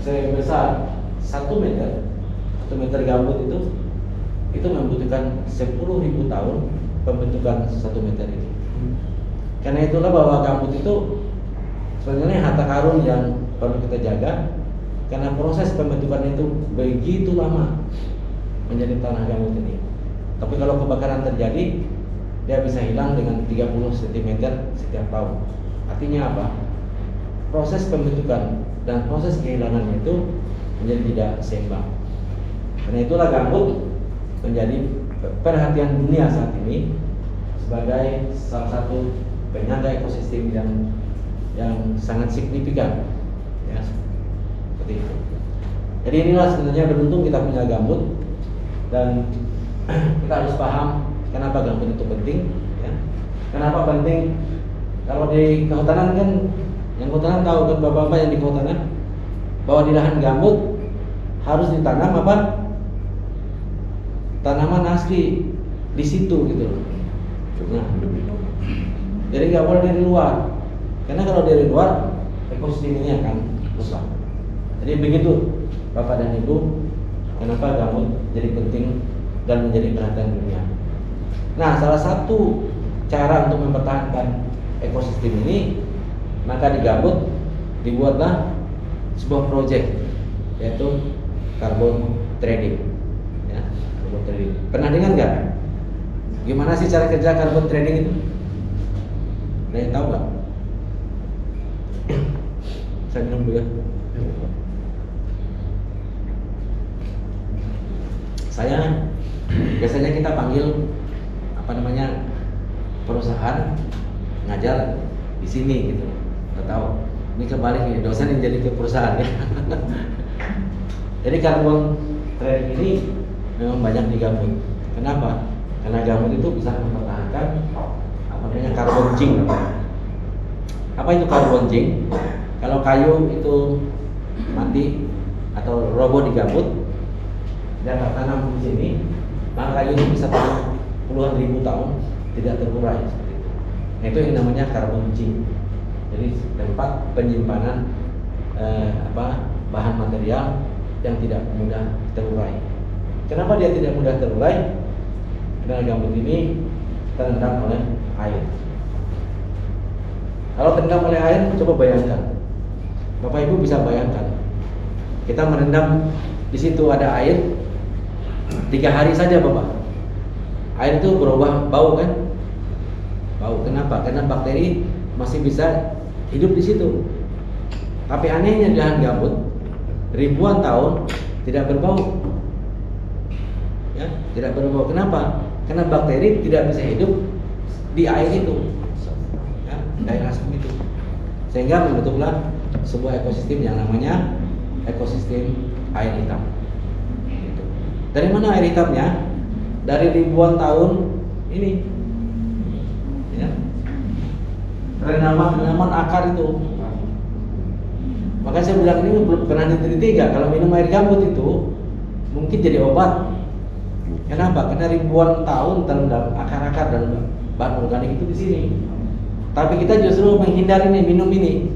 sebesar 1 meter gambut itu membutuhkan 10.000 tahun pembentukan 1 meter ini. Karena itulah bahwa gambut itu sebenarnya harta karun yang perlu kita jaga, karena proses pembentukan itu begitu lama menjadi tanah gambut ini. Tapi kalau kebakaran terjadi, dia bisa hilang dengan 30 cm setiap tahun. Artinya apa? Proses pembentukan dan proses kehilangannya itu menjadi tidak seimbang. Karena itulah gambut menjadi perhatian dunia saat ini sebagai salah satu penyangga ekosistem yang sangat signifikan, ya, seperti itu. Jadi inilah sebenarnya beruntung kita punya gambut, dan kita harus paham kenapa gambut itu penting, ya. Kenapa penting? Kalau di kehutanan kan, yang kehutanan tahu kan bapak-bapak yang di kehutanan, bahwa di lahan gambut harus ditanam apa? Tanaman asli di situ gitu. Nah, jadi nggak boleh dari luar, karena kalau dari luar ekosistem ini akan rusak. Jadi begitu Bapak dan Ibu, kenapa gambut jadi penting dan menjadi perhatian dunia. Nah, salah satu cara untuk mempertahankan ekosistem ini, maka di gambut dibuatlah sebuah proyek, yaitu carbon trading. Ya, carbon trading. Pernah dengar nggak? Gimana sih cara kerja carbon trading itu? Ada yang tahu nggak? Saya minum dulu ya. Biasanya kita panggil perusahaan ngajar di sini gitu. Nggak tahu. Ini kebalik nih, dosen yang jadi ke perusahaan ya. Jadi carbon trading ini memang banyak di gambut. Kenapa? Karena gambut itu bisa mempertahankan carbon zinc. Apa itu carbon zinc? Kalau kayu itu mati atau roboh di gambut, dan tanam di sini, maka kayu itu bisa tahan puluhan ribu tahun tidak terurai seperti itu. Nah, itu yang namanya carbon zinc. Jadi tempat penyimpanan bahan material yang tidak mudah terurai. Kenapa dia tidak mudah terurai? Karena gambut ini terendam oleh air. Kalau terendam oleh air, coba bayangkan. Bapak Ibu bisa bayangkan. Kita merendam di situ ada air 3 hari saja, Bapak. Air itu berubah bau kan? Bau. Kenapa? Karena bakteri masih bisa hidup di situ. Tapi anehnya di lahan gambut ribuan tahun tidak berbau. Ya, tidak berbau. Kenapa? Karena bakteri tidak bisa hidup di air itu, ya, daerah asam itu, sehingga membentuklah sebuah ekosistem yang namanya ekosistem air hitam. Gitu. Dari mana air hitamnya? Dari ribuan tahun ini, ya. Rendaman akar itu. Makanya saya bilang ini belum pernah diteliti nggak kalau minum air gambut itu mungkin jadi obat. Kenapa? Karena ribuan tahun terendam akar-akar dan bahan organik itu di sini. Tapi kita justru menghindar ini, minum ini,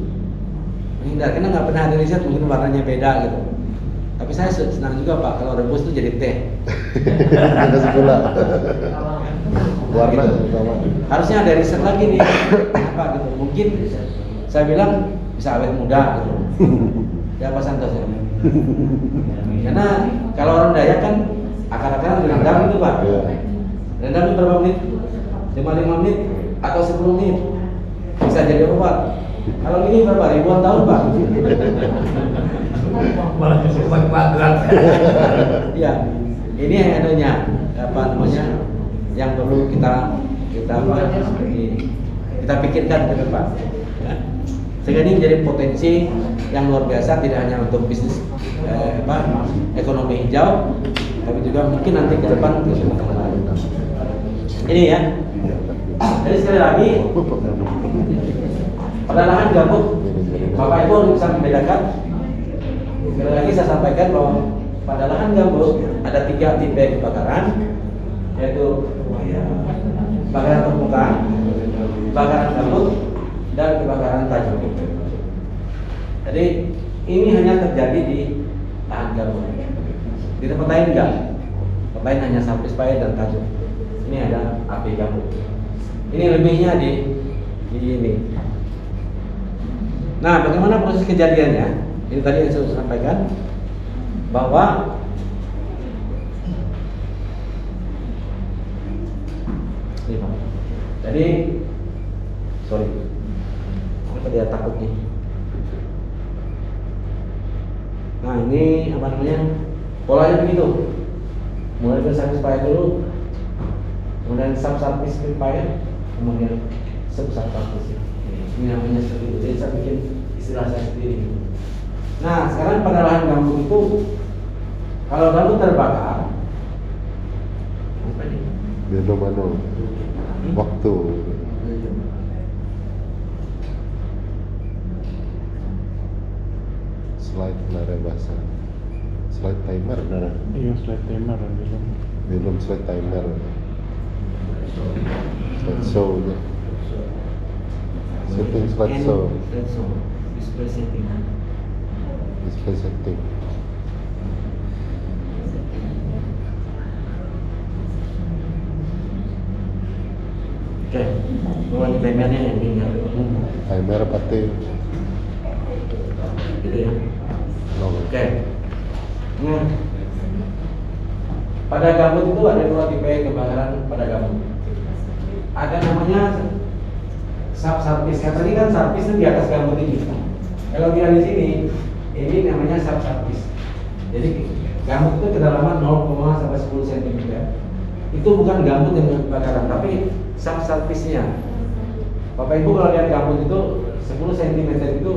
menghindar karena nggak pernah ada riset, mungkin warnanya beda gitu. Tapi saya senang juga Pak kalau rebus itu jadi teh. Kasih gula. Warna sama. Harusnya ada riset lagi nih. Apa gitu? Mungkin saya bilang bisa awet muda gitu. Ya Pak Santos ya. Karena kalau orang Dayak kan akar-akaran direndam itu Pak. Rendamnya berapa menit? 5 menit atau 10 menit bisa jadi obat. Kalau ini berapa? Ribuan tahun Pak. Malah sesuai kuadrat. Ya, ini anunya apa namanya yang perlu kita pikirkan ke depan. Ya. Sehingga ini menjadi potensi yang luar biasa tidak hanya untuk bisnis ekonomi hijau, tapi juga mungkin nanti ke depan untuk yang lain. Ini ya. Jadi sekali lagi pada lahan gambut, Bapak Ibu bisa membedakan. Sekali lagi saya sampaikan bahwa pada lahan gambut ada 3 tipe kebakaran, yaitu kebakaran permukaan, kebakaran gambut, dan kebakaran tajam. Jadi ini hanya terjadi di lahan gambut. Di tempat lain enggak. Tempat lain hanya sapis paya dan tajam. Ini ada api gambut. Ini lebihnya di ini. Nah, bagaimana proses kejadiannya? Ini tadi yang saya sampaikan bahwa ini Pak. Jadi sorry, apa dia takut nih? Nah ini apa namanya? Polanya begitu. Mulai dari sapis paya dulu, kemudian sapis paya, kemudian sapis. Ini namanya seperti itu. Jadi saya bikin istilah saya sendiri. Nah sekarang pada lahan gambut itu, kalau gambut terbakar, apa nih? Minum waktu. Slide nara bahasa. Slide timer nara. Iya, slide timer Belum slide timer. Slide show ya. Setting slide show. Display setting. Display setting. Oke, mulai timernya yang ini ya. Timer pati. Gitu ya. Oke. Nah, pada gambut itu ada 2 tipe kebakaran pada gambut. Ada namanya sapis. Yang tadi kan sapis itu di atas gambut ini. Kalau dia di sini, ini namanya sapis. Jadi gambut itu kedalaman 0, sampai 10 cm. Itu bukan gambut yang kebakaran, tapi sapisnya. Bapak Ibu kalau lihat gambut itu 10 cm itu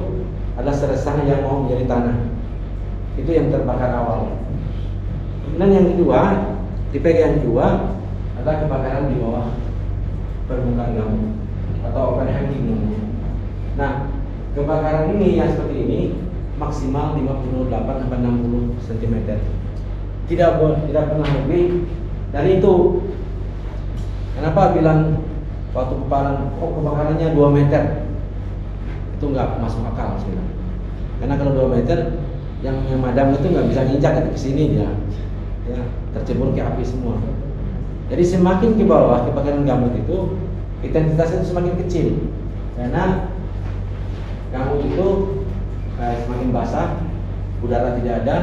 adalah seresang yang mau menjadi tanah. Itu yang terbakar awal. Dan yang kedua, tipe yang kedua adalah kebakaran di bawah permukaan gambut atau overhanging namanya. Nah, kebakaran ini yang seperti ini maksimal 58 sampai 60 cm. Tidak pernah lebih dari itu. Kenapa bilang waktu kebakarannya 2 meter? Itu nggak masuk akal sebenarnya. Karena kalau 2 meter yang madam itu nggak bisa nginjak ke sini dia, ya tercebur ke api semua. Jadi semakin ke bawah kebakaran gambut itu intensitasnya itu semakin kecil, karena gambut itu semakin basah, udara tidak ada,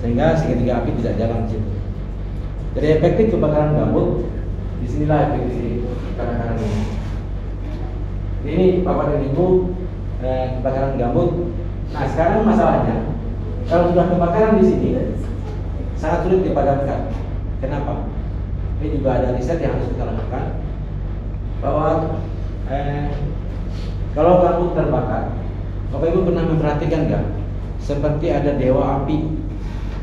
sehingga segitiga api tidak jalan di situ. Jadi efektif kebakaran gambut disinilah efektif kebakaran ini. Ini Bapak dan Ibu kebakaran gambut. Nah sekarang masalahnya, kalau sudah kebakaran di sini sangat sulit dipadamkan. Kenapa? Ini juga ada riset yang harus kita lakukan. bahwa kalau gambut terbakar, Bapak Ibu pernah memperhatikan nggak? Seperti ada dewa api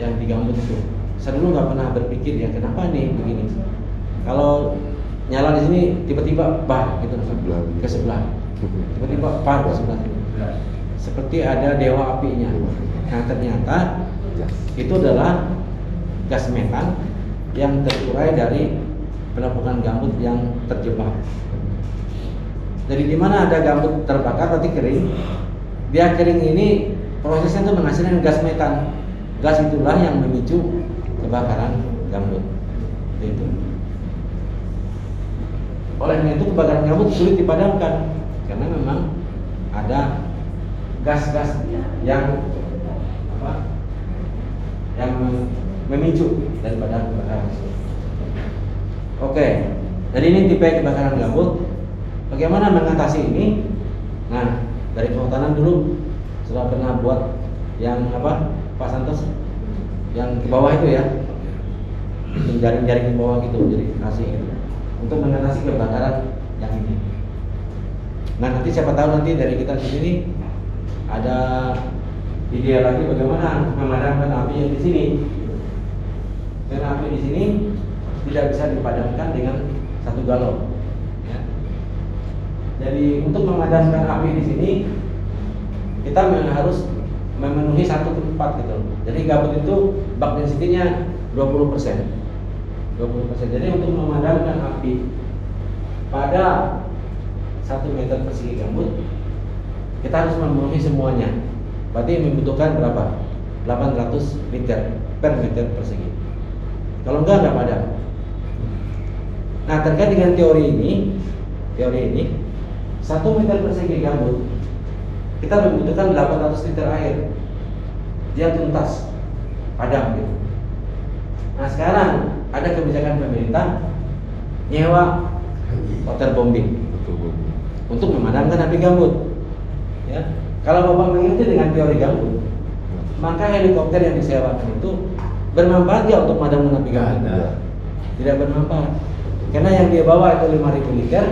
yang di gambut itu. Saya dulu nggak pernah berpikir ya kenapa nih begini. Kalau nyala di sini tiba-tiba bah gitu ke sebelah, tiba-tiba par ke sebelah itu. Seperti ada dewa apinya. Nah ternyata itu adalah gas metan yang terurai dari penampungan gambut yang terjebak. Jadi di mana ada gambut terbakar berarti kering. Dia kering ini prosesnya itu menghasilkan gas metan. Gas itulah yang memicu kebakaran gambut. Itu. Oleh karena itu kebakaran gambut sulit dipadamkan karena memang ada gas-gas yang memicu daripada kebakaran. Oke, jadi ini tipe kebakaran gambut. Bagaimana mengatasi ini? Nah, dari kehutanan dulu sudah pernah buat yang Pak Santos? Yang ke bawah itu ya, jaring-jaring ke bawah gitu, jadi kasih gitu, untuk mengatasi kebakaran yang ini. Nah, nanti siapa tahu nanti dari kita di sini ada ide lagi bagaimana memadamkan api yang di sini. Karena api di sini tidak bisa dipadamkan dengan satu galon. Ya. Jadi untuk memadamkan api di sini kita harus memenuhi satu tempat gitu. Jadi gambut itu bak density-nya 20%. 20%. Jadi untuk memadamkan api pada 1 meter persegi gambut kita harus memenuhi semuanya. Berarti membutuhkan berapa? 800 liter per meter persegi. Kalau enggak padam. Nah, terkait dengan teori ini 1 meter persegi gambut kita membutuhkan 800 liter air. Dia tuntas padam gitu. Nah, sekarang ada kebijakan pemerintah nyewa waterbombing untuk memadamkan api gambut. Ya. Kalau Bapak mengerti dengan teori gambut, maka helikopter yang disewakan itu bermanfaat ya untuk memadamkan api gambut? Tidak bermanfaat. Karena yang dia bawa itu 5.000 liter,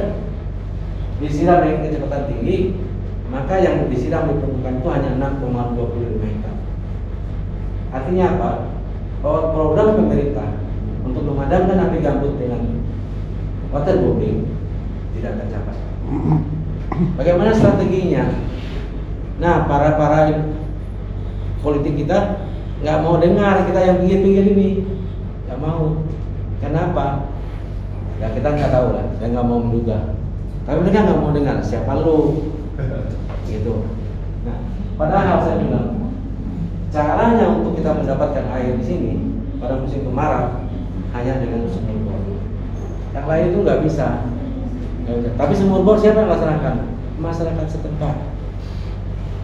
disiram dengan kecepatan tinggi, maka yang disiram di permukaan itu hanya 6,25 hektar. Artinya apa? Bahwa program pemerintah untuk memadamkan api gambut dengan waterbombing tidak tercapai. Bagaimana strateginya? Nah, para politik kita nggak mau dengar kita yang pinggir-pinggir ini, nggak mau. Kenapa? Ya kita nggak tahu lah. Saya nggak mau menduga. Tapi mereka nggak mau dengar. Siapa lu? Gitu. Nah, padahal saya bilang caranya untuk kita mendapatkan air di sini pada musim kemarau hanya dengan sumur bor. Yang lain itu nggak bisa. Tapi sumur bor siapa yang laksanakan? Masyarakat setempat.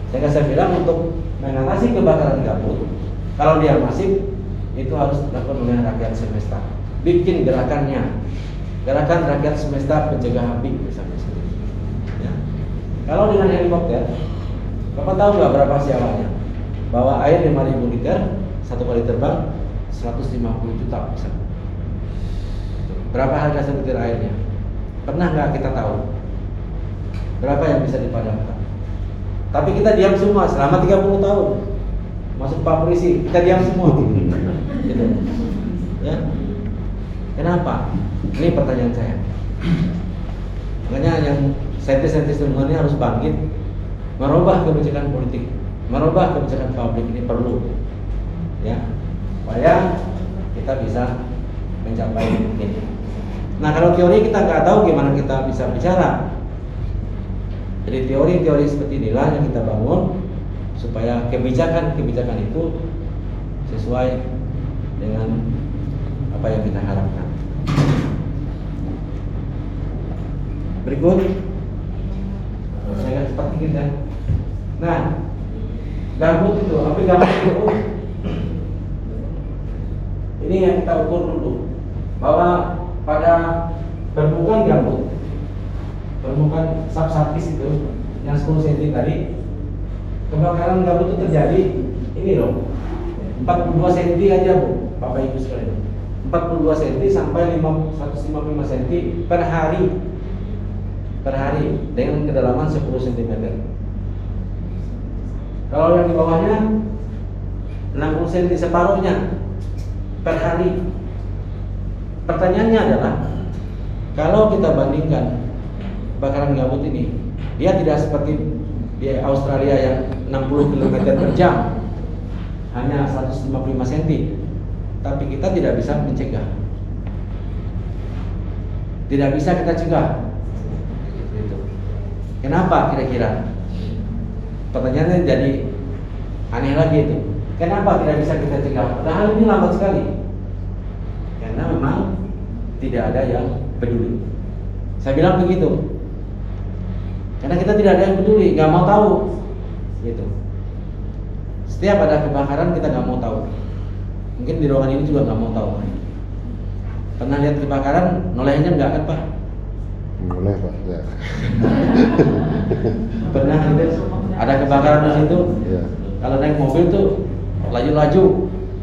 Saya bilang untuk mengatasi kebakaran gambut, kalau dia masif itu harus dilakukan oleh rakyat semesta. Bikin gerakannya, gerakan rakyat semesta pencegah api misalnya. Ya. Kalau dengan helikopter, Bapak tahu nggak berapa sewanya? Bawa air 5.000 liter, 1 kali terbang 150 juta misalnya. Berapa harga 1 liter airnya? Pernah nggak kita tahu? Berapa yang bisa dipadamkan? Tapi kita diam semua selama 30 tahun. Masuk Pak Polisi, kita diam semua. Gitu. Ya. Kenapa? Ini pertanyaan saya. Makanya yang saintis-saintis lingkungan ini harus bangkit, merubah kebijakan politik, merubah kebijakan publik ini perlu. Ya. Supaya kita bisa mencapai ini. Nah, kalau teori kita nggak tahu gimana kita bisa bicara. Jadi teori-teori seperti inilah yang kita bangun supaya kebijakan-kebijakan itu sesuai dengan apa yang kita harapkan. Berikut, saya akan cepat dikit ya. Nah, gambut itu, api gambut itu, ini yang kita ukur dulu bahwa pada permukaan gambut, permukaan subsurface itu yang 10 cm tadi, kebakaran gambut itu terjadi ini loh, 42 cm aja Bu, Bapak Ibu sekalian, 42 cm sampai 155 cm per hari. per hari dengan kedalaman 10 cm. Kalau yang di bawahnya 60 cm separuhnya per hari. Pertanyaannya adalah, kalau kita bandingkan kebakaran gambut ini, dia tidak seperti di Australia yang 60 km per jam, hanya 155 cm, tapi kita tidak bisa mencegah. Tidak bisa kita cegah. Kenapa kira-kira? Pertanyaannya jadi aneh lagi itu. Kenapa tidak bisa kita cegah? Padahal ini lambat sekali. Karena memang tidak ada yang peduli. Saya bilang begitu. Karena kita tidak ada yang peduli, nggak mau tahu. Gitu. Setiap ada kebakaran kita nggak mau tahu. Mungkin di ruangan ini juga nggak mau tahu. Pernah lihat kebakaran, nolehnya nggak kan Pak? Boleh Pak. Ya. Pernah gitu? Ada kebakaran di situ? Ya. Kalau naik mobil tuh laju-laju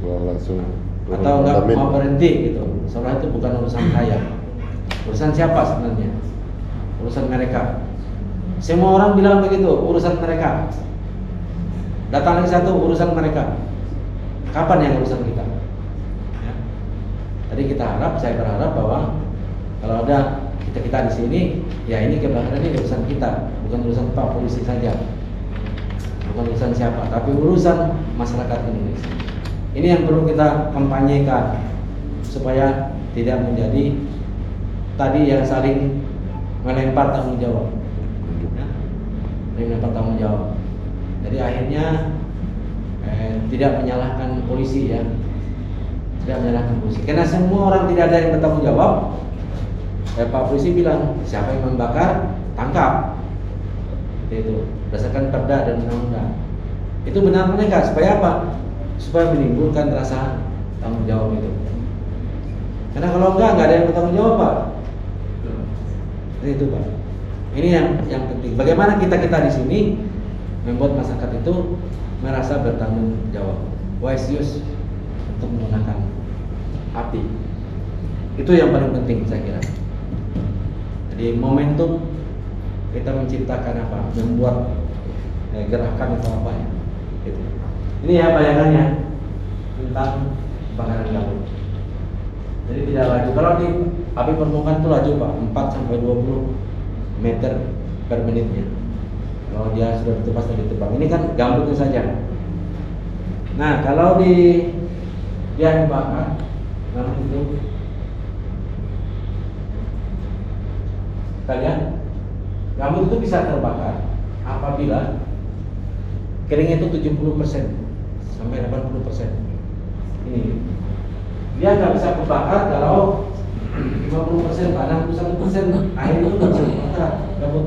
Langsung atau nggak mau berhenti gitu. Soalnya itu bukan urusan saya. Urusan siapa sebenarnya? Urusan mereka. Semua orang bilang begitu, urusan mereka. Datang lagi satu, urusan mereka. Kapan yang urusan kita? Ya. Tadi saya berharap bahwa kalau ada kita di sini, ya ini kebakaran ini urusan kita, bukan urusan Pak Polisi saja, bukan urusan siapa, tapi urusan masyarakat Indonesia. Ini yang perlu kita kampanyekan supaya tidak menjadi tadi yang saling melempar tanggung jawab, ya? Melempar tanggung jawab. Jadi akhirnya tidak menyalahkan polisi ya, tidak menyalahkan polisi, karena semua orang tidak ada yang bertanggung jawab. Pak Polisi bilang siapa yang membakar tangkap, itu berdasarkan perda dan undang-undang. Itu benar mereka supaya apa? Supaya menimbulkan rasa tanggung jawab itu. Karena kalau enggak ada yang bertanggung jawab Pak. Itu Pak. Ini yang penting. Bagaimana kita di sini membuat masyarakat itu merasa bertanggung jawab, wise use untuk menggunakan api. Itu yang paling penting saya kira. Jadi momentum kita menciptakan apa, membuat gerakan atau apa ya. Gitu. Ini ya bayangannya tentang kebakaran gambut. Jadi tidak laju. Kalau di api permukaan itu laju Pak, 4 sampai 20 meter per menitnya. Kalau dia sudah ditepas dan ditebang, ini kan gambutnya saja. Nah kalau dia dibakar, gambut itu kalian gambut itu bisa terbakar apabila keringnya itu 70% sampai 80%. Ini dia nggak bisa terbakar kalau 50%, 61% air itu nggak bisa terbakar gambut.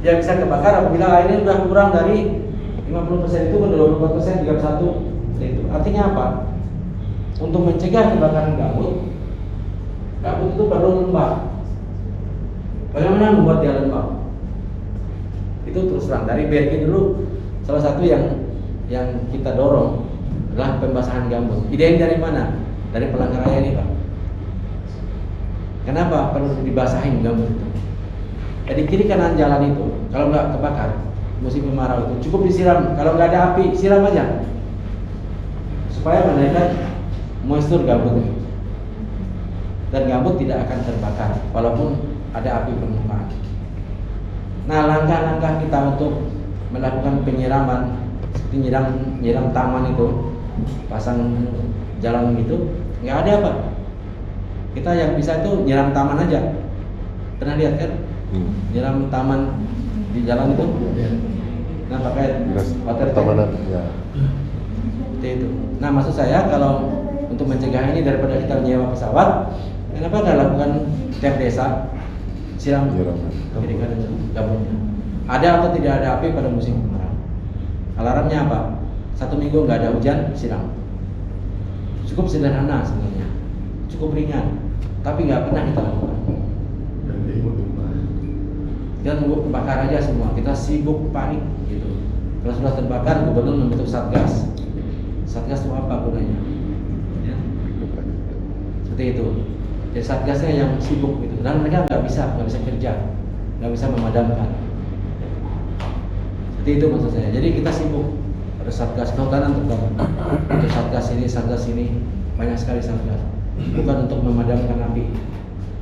Dia bisa terbakar apabila airnya sudah kurang dari 50% itu ke 24%, 31%. Itu artinya apa? Untuk mencegah kebakaran gambut itu perlu lembab. Bagaimana membuat dia lembab? Itu terus terang dari BRG dulu salah satu yang kita dorong adalah pembasahan gambut. Ide dari mana? Dari Palangkaraya ini Pak. Kenapa perlu dibasahin gambut itu? Jadi kiri kanan jalan itu kalau nggak kebakar musim kemarau itu cukup disiram. Kalau nggak ada api siram aja supaya menaikkan moistur gambut dan gambut tidak akan terbakar walaupun ada api permukaan. Nah langkah-langkah kita untuk melakukan penyiraman seperti nyiram taman itu, pasang jalan gitu, nggak ada Pak. Kita yang bisa itu nyiram taman aja. Pernah lihat kan? Nyiram taman di jalan itu. Nah pakai water tank. Ya. Seperti itu. Nah maksud saya kalau untuk mencegah ini daripada kita menyewa pesawat, kenapa nggak lakukan tiap desa siram kiri kanan gambutnya? Ada atau tidak ada api pada musim kemarau? Alarmnya apa? 1 minggu nggak ada hujan, siram. Cukup sederhana sebenarnya, cukup ringan, tapi nggak pernah kita lakukan. Kita nunggu kebakar aja semua, kita sibuk panik gitu. Kalau sudah terbakar, gubernur membentuk satgas. Satgas itu apa gunanya? Ya. Seperti itu. Jadi satgasnya yang sibuk gitu, dan mereka nggak bisa kerja, nggak bisa memadamkan. Seperti itu maksud saya. Jadi kita sibuk, ada satgas kehutanan terutama, untuk satgas ini, banyak sekali satgas. Bukan untuk memadamkan api,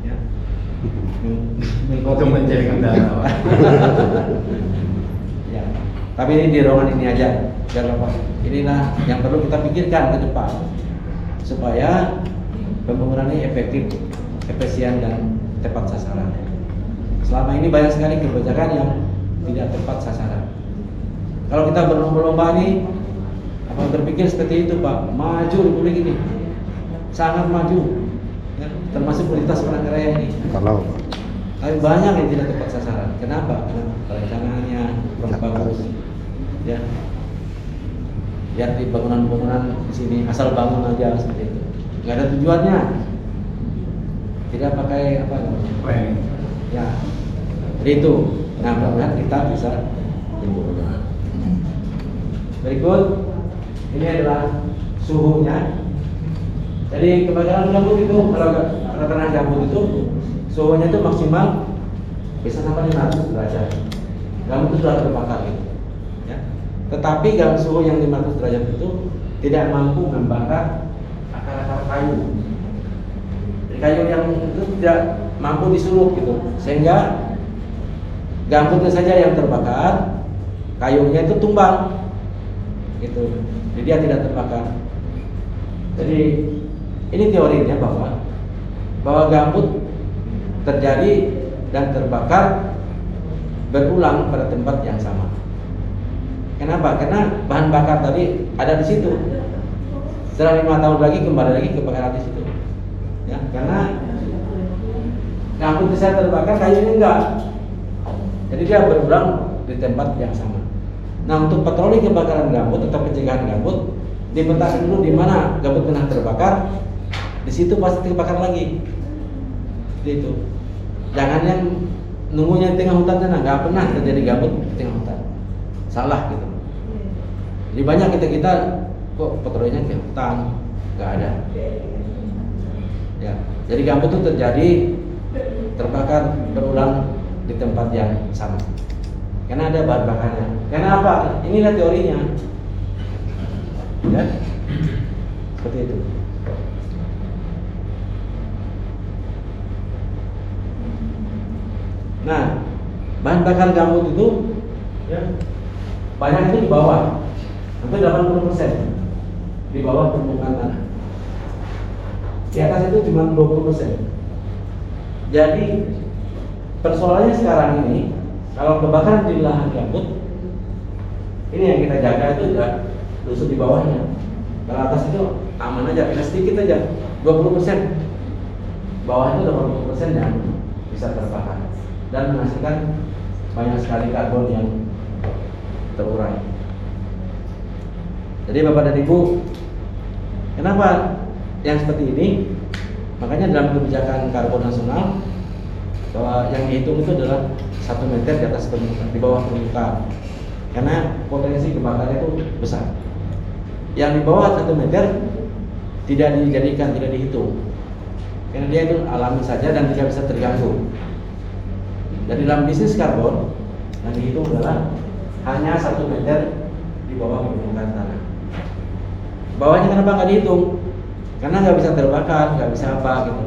ya. Itu menjadi kendala. Ya. Tapi ini di ruangan ini aja, biar apa? Inilah yang perlu kita pikirkan ke depan, supaya pembangunan ini efektif, efisien dan tepat sasaran. Selama ini banyak sekali kebijakan yang tidak tepat sasaran. Kalau kita berlomba-lomba ini, apa berpikir seperti itu Pak, maju Republik ini, sangat maju, ya, termasuk kualitas Palangkaraya ini. Tapi banyak yang tidak tepat sasaran. Kenapa? Karena perencanaannya kurang bagus, ya. Lihat di bangunan-bangunan di sini, asal bangun aja seperti itu, nggak ada tujuannya, tidak pakai apa namanya, ya. Jadi itu. Nah, mudah-mudahan kita bisa timbulkan. Berikut, ini adalah suhunya. Jadi kebakaran gambut itu, kalau kebakaran gambut itu suhunya itu maksimal bisa sampai 500 derajat. Gambut itu sudah terbakar gitu. Ya. Tetapi suhu yang 500 derajat itu tidak mampu membakar akar-akar kayu. Jadi kayu yang itu tidak mampu disulut gitu, sehingga gambutnya saja yang terbakar, kayunya itu tumbang, gitu. Jadi dia tidak terbakar. Jadi ini teorinya bahwa gambut terjadi dan terbakar berulang pada tempat yang sama. Kenapa? Karena bahan bakar tadi ada di situ. Setelah 5 tahun lagi kembali lagi kebakaran di situ. Ya, karena gambut bisa terbakar, kayunya enggak. Jadi dia berulang di tempat yang sama. Nah, untuk patroli kebakaran gambut atau pencegahan gambut, dipetakan dulu di mana gambut pernah terbakar, di situ pasti terbakar lagi. Seperti itu. Jangan yang nunggunya di tengah hutan sana, nggak pernah terjadi gambut di tengah hutan. Salah gitu. Jadi banyak kita kok patrolinya ke hutan, nggak ada. Ya, jadi gambut itu terjadi terbakar berulang di tempat yang sama. Karena ada bahan bakarnya. Karena apa? Inilah teorinya. Ya, seperti itu. Nah, bahan bakar gambut itu ya, banyak itu di bawah, hampir 80% di bawah permukaan tanah. Di atas itu cuma 20%. Jadi persoalannya sekarang ini, kalau kebakaran di lahan gambut, ini yang kita jaga itu ya tusuk di bawahnya. Kalau atas itu aman aja, kita sedikit aja, 20%. Bawah itu 80% yang bisa terbakar dan menghasilkan banyak sekali karbon yang terurai. Jadi Bapak dan Ibu, kenapa yang seperti ini? Makanya dalam kebijakan karbon nasional bahwa yang dihitung itu adalah 1 meter di atas permukaan, di bawah permukaan, karena potensi kebakaran itu besar. Yang di bawah 1 meter tidak dijadikan, tidak dihitung, karena dia itu alami saja dan tidak bisa terganggu. Dan dalam bisnis karbon yang dihitung adalah hanya 1 meter di bawah permukaan tanah. Bawahnya kenapa nggak dihitung? Karena nggak bisa terbakar, nggak bisa apa gitu.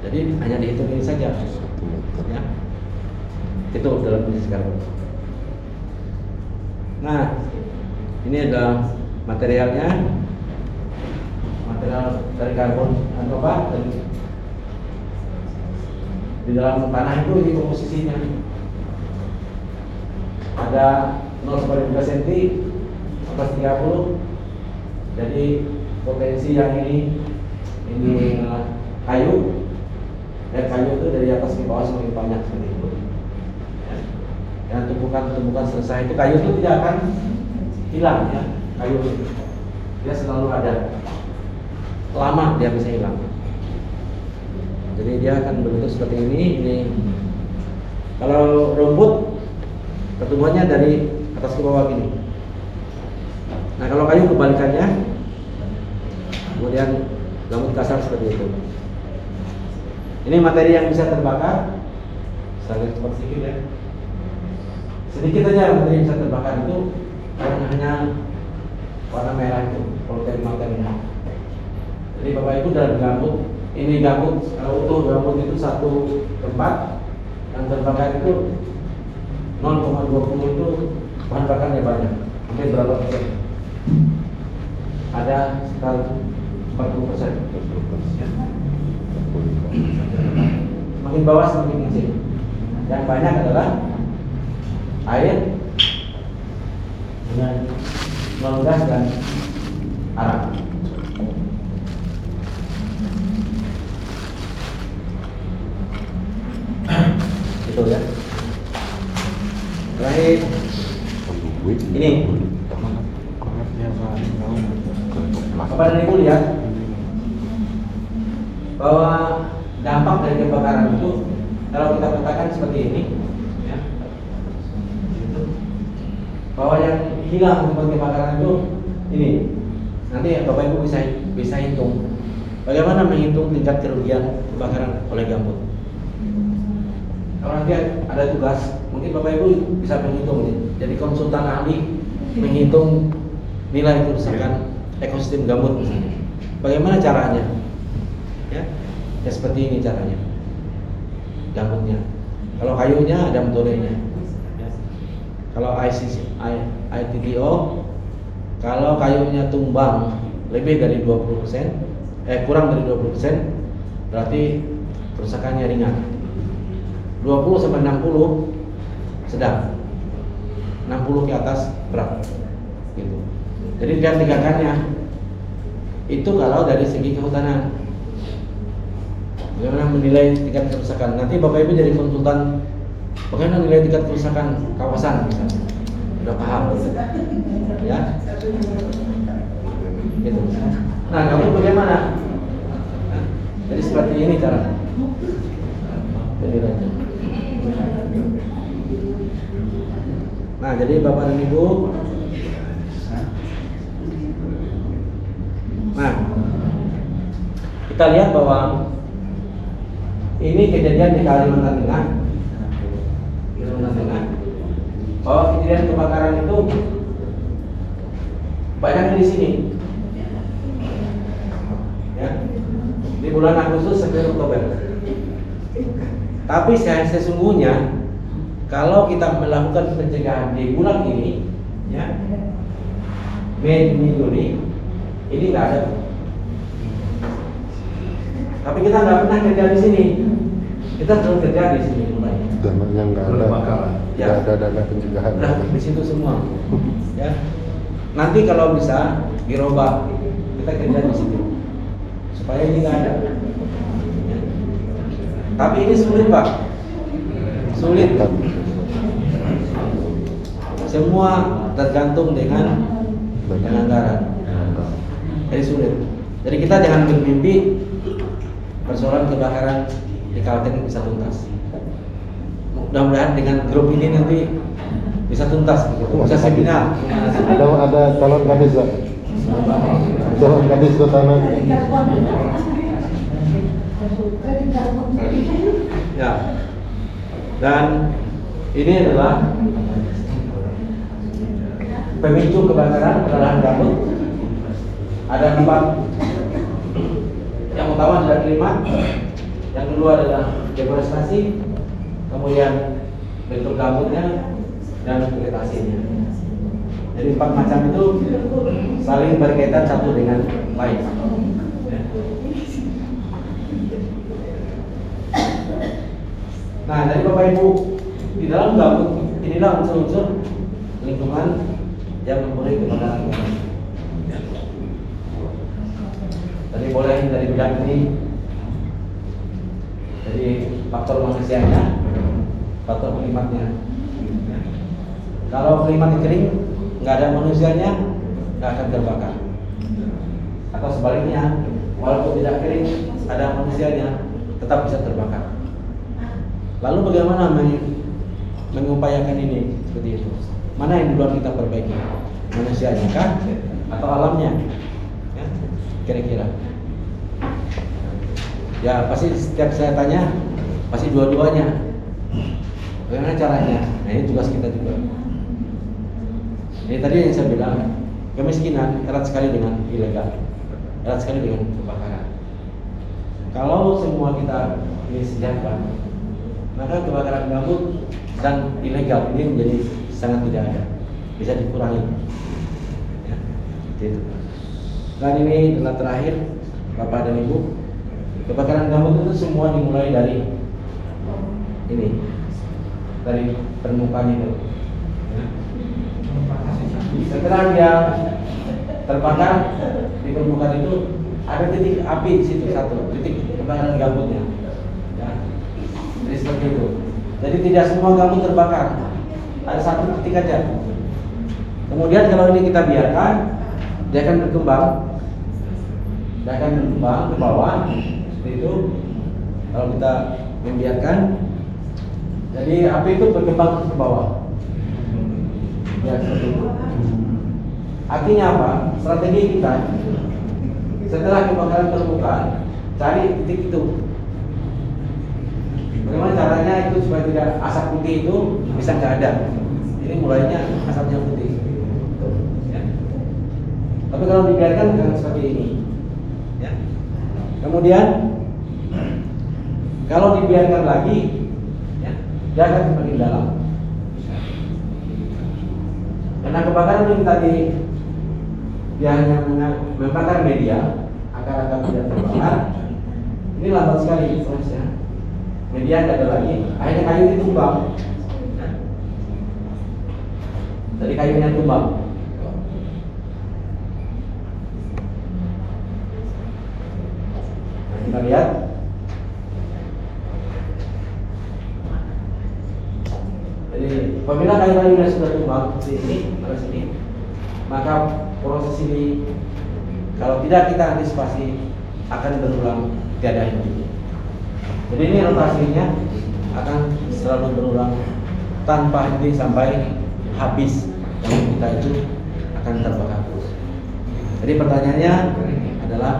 Jadi hanya dihitung ini saja. Ya. Itu dalam bisnis karbon. Nah, ini adalah materialnya, material dari karbon apa? Di dalam tanah itu ini komposisinya ada 0,2 cm atas 30. Jadi potensi yang ini kayu, dan kayu itu dari atas ke bawah semakin banyak seperti itu. Dan tumpukan selesai itu kayu itu tidak akan hilang ya, kayu itu dia selalu ada, lama dia bisa hilang. Jadi dia akan berbentuk seperti ini. Kalau rumput pertumbuhannya dari atas ke bawah gini. Nah kalau kayu kebalikannya, kemudian gambut kasar seperti itu. Ini materi yang bisa terbakar. Saya lihat sedikit ya. Sedikit aja materi yang bisa terbakar itu hanya warna merah itu materinya. Jadi Bapak Ibu dalam gambut, ini gambut utuh gambut itu satu tempat, yang terbakar itu 0,20 itu bahan bakarnya banyak. Hampir berapa persen? Ada sekitar 40%. Makin bawah semakin kecil. Yang banyak adalah air dengan non-gas dan arang. Itu ya. Terakhir ini Bapak dan Ibu lihat bahwa dampak dari kebakaran itu kalau kita petakan seperti ini ya, bahwa yang hilang akibat kebakaran itu ini. Nanti Bapak Ibu bisa hitung bagaimana menghitung tingkat kerugian kebakaran oleh gambut. Kalau nanti ada tugas, mungkin Bapak Ibu bisa menghitung. Jadi konsultan ahli menghitung nilai kerusakan ekosistem gambut misalnya. Bagaimana caranya? Ya seperti ini caranya. Gambutnya. Kalau kayunya ada metodenya. Ya. Kalau ITTO, kalau kayunya tumbang lebih dari 20%, kurang dari 20%, berarti kerusakannya ringan. 20 sampai 60 sedang, 60 ke atas berat, gitu. Jadi lihat tingkatannya. Itu kalau dari segi kehutanan. Bagaimana menilai tingkat kerusakan? Nanti Bapak Ibu jadi konsultan. Bagaimana nilai tingkat kerusakan kawasan misalnya? Udah paham? Ya. Gitu. Nah, kamu bagaimana? Jadi seperti ini cara. Penilaiannya. Nah, jadi Bapak dan Ibu, nah kita lihat bahwa ini kejadian di Kalimantan Tengah, bahwa kejadian kebakaran itu banyak di sini, ya, di bulan Agustus sampai Oktober. Tapi sesungguhnya kalau kita melakukan pencegahan di bulan ini, ya, Mei, Juni, Juli, ini nggak ada. Tapi kita nggak pernah kerja di sini. Kita selalu kerja di sini mulai. Dananya nggak ada. Ya. Nggak ada dana pencegahan. Nah, di situ semua. Ya. Nanti kalau bisa dirubah, kita kerja di situ supaya ini nggak ada. Ya. Tapi ini sulit Pak. Sulit. Semua tergantung dengan anggaran. Jadi sulit. Jadi kita jangan bermimpi persoalan kebakaran di Kalteng bisa tuntas. Mudah-mudahan dengan grup ini nanti bisa tuntas, bisa seminar. Ada calon kadis Pak. Calon kadis Kota. Ya. Dan ini adalah pemicu kebakaran pada lahan gambut. Ada 4. Yang utama adalah klimat, yang kedua adalah deforestasi, kemudian bentuk gambutnya dan vegetasinya. Jadi 4 macam itu saling berkaitan satu dengan lain. Nah, dari Bapak Ibu di dalam gambut inilah unsur-unsur lingkungan yang memulai kebakaran. Tadi boleh dari bidang ini, jadi faktor manusianya, faktor klimatnya. Kalau klimatnya kering, nggak ada manusianya, nggak akan terbakar. Atau sebaliknya, walaupun tidak kering, ada manusianya, tetap bisa terbakar. Lalu bagaimana mengupayakan ini seperti itu? Mana yang duluan kita perbaiki? Manusianya kah? Atau alamnya? Ya, kira-kira. Ya pasti setiap saya tanya pasti dua-duanya. Bagaimana caranya? Nah ini tugas kita juga. Ini tadi yang saya bilang, kemiskinan erat sekali dengan ilegal, erat sekali dengan kebakaran. Kalau semua kita ini sejahtera, maka kebakaran gambut dan ilegal ini menjadi sangat tidak ada, bisa dikurangi. Ya, itu. Dan ini adalah terakhir, Bapak dan Ibu, kebakaran gambut itu semua dimulai dari ini, dari permukaan itu. Setelah dia terbakar di permukaan itu ada titik api di situ, satu titik kebakaran gambutnya. Ya. Jadi seperti itu. Jadi tidak semua gambut terbakar, ada satu titik aja. Kemudian kalau ini kita biarkan, dia akan berkembang, ke bawah seperti itu. Kalau kita membiarkan, jadi api itu berkembang ke bawah. Ya, seperti itu. Artinya apa? Strategi kita setelah kebakaran permukaan, cari titik itu. Bagaimana caranya itu supaya tidak asap putih itu bisa nggak ada? Ini mulainya asapnya putih. Ya. Tapi kalau dibiarkan akan seperti ini. Ya. Kemudian kalau dibiarkan lagi, ya, dia akan semakin dalam. Karena kebakaran ini tadi dia hanya membakar media, akar-akar tidak terbakar. Ini lambat sekali prosesnya. Media tidak ada lagi, akhirnya kayu itu tumbang. Jadi kayunya tumbang. Nah, kita lihat. Jadi apabila kayu-kayunya sudah tumbang seperti ini, pada sini, maka proses ini kalau tidak kita antisipasi akan berulang tiada henti. Jadi ini rotasinya akan selalu berulang tanpa henti sampai habis, dan kita itu akan terbakar terus. Jadi pertanyaannya adalah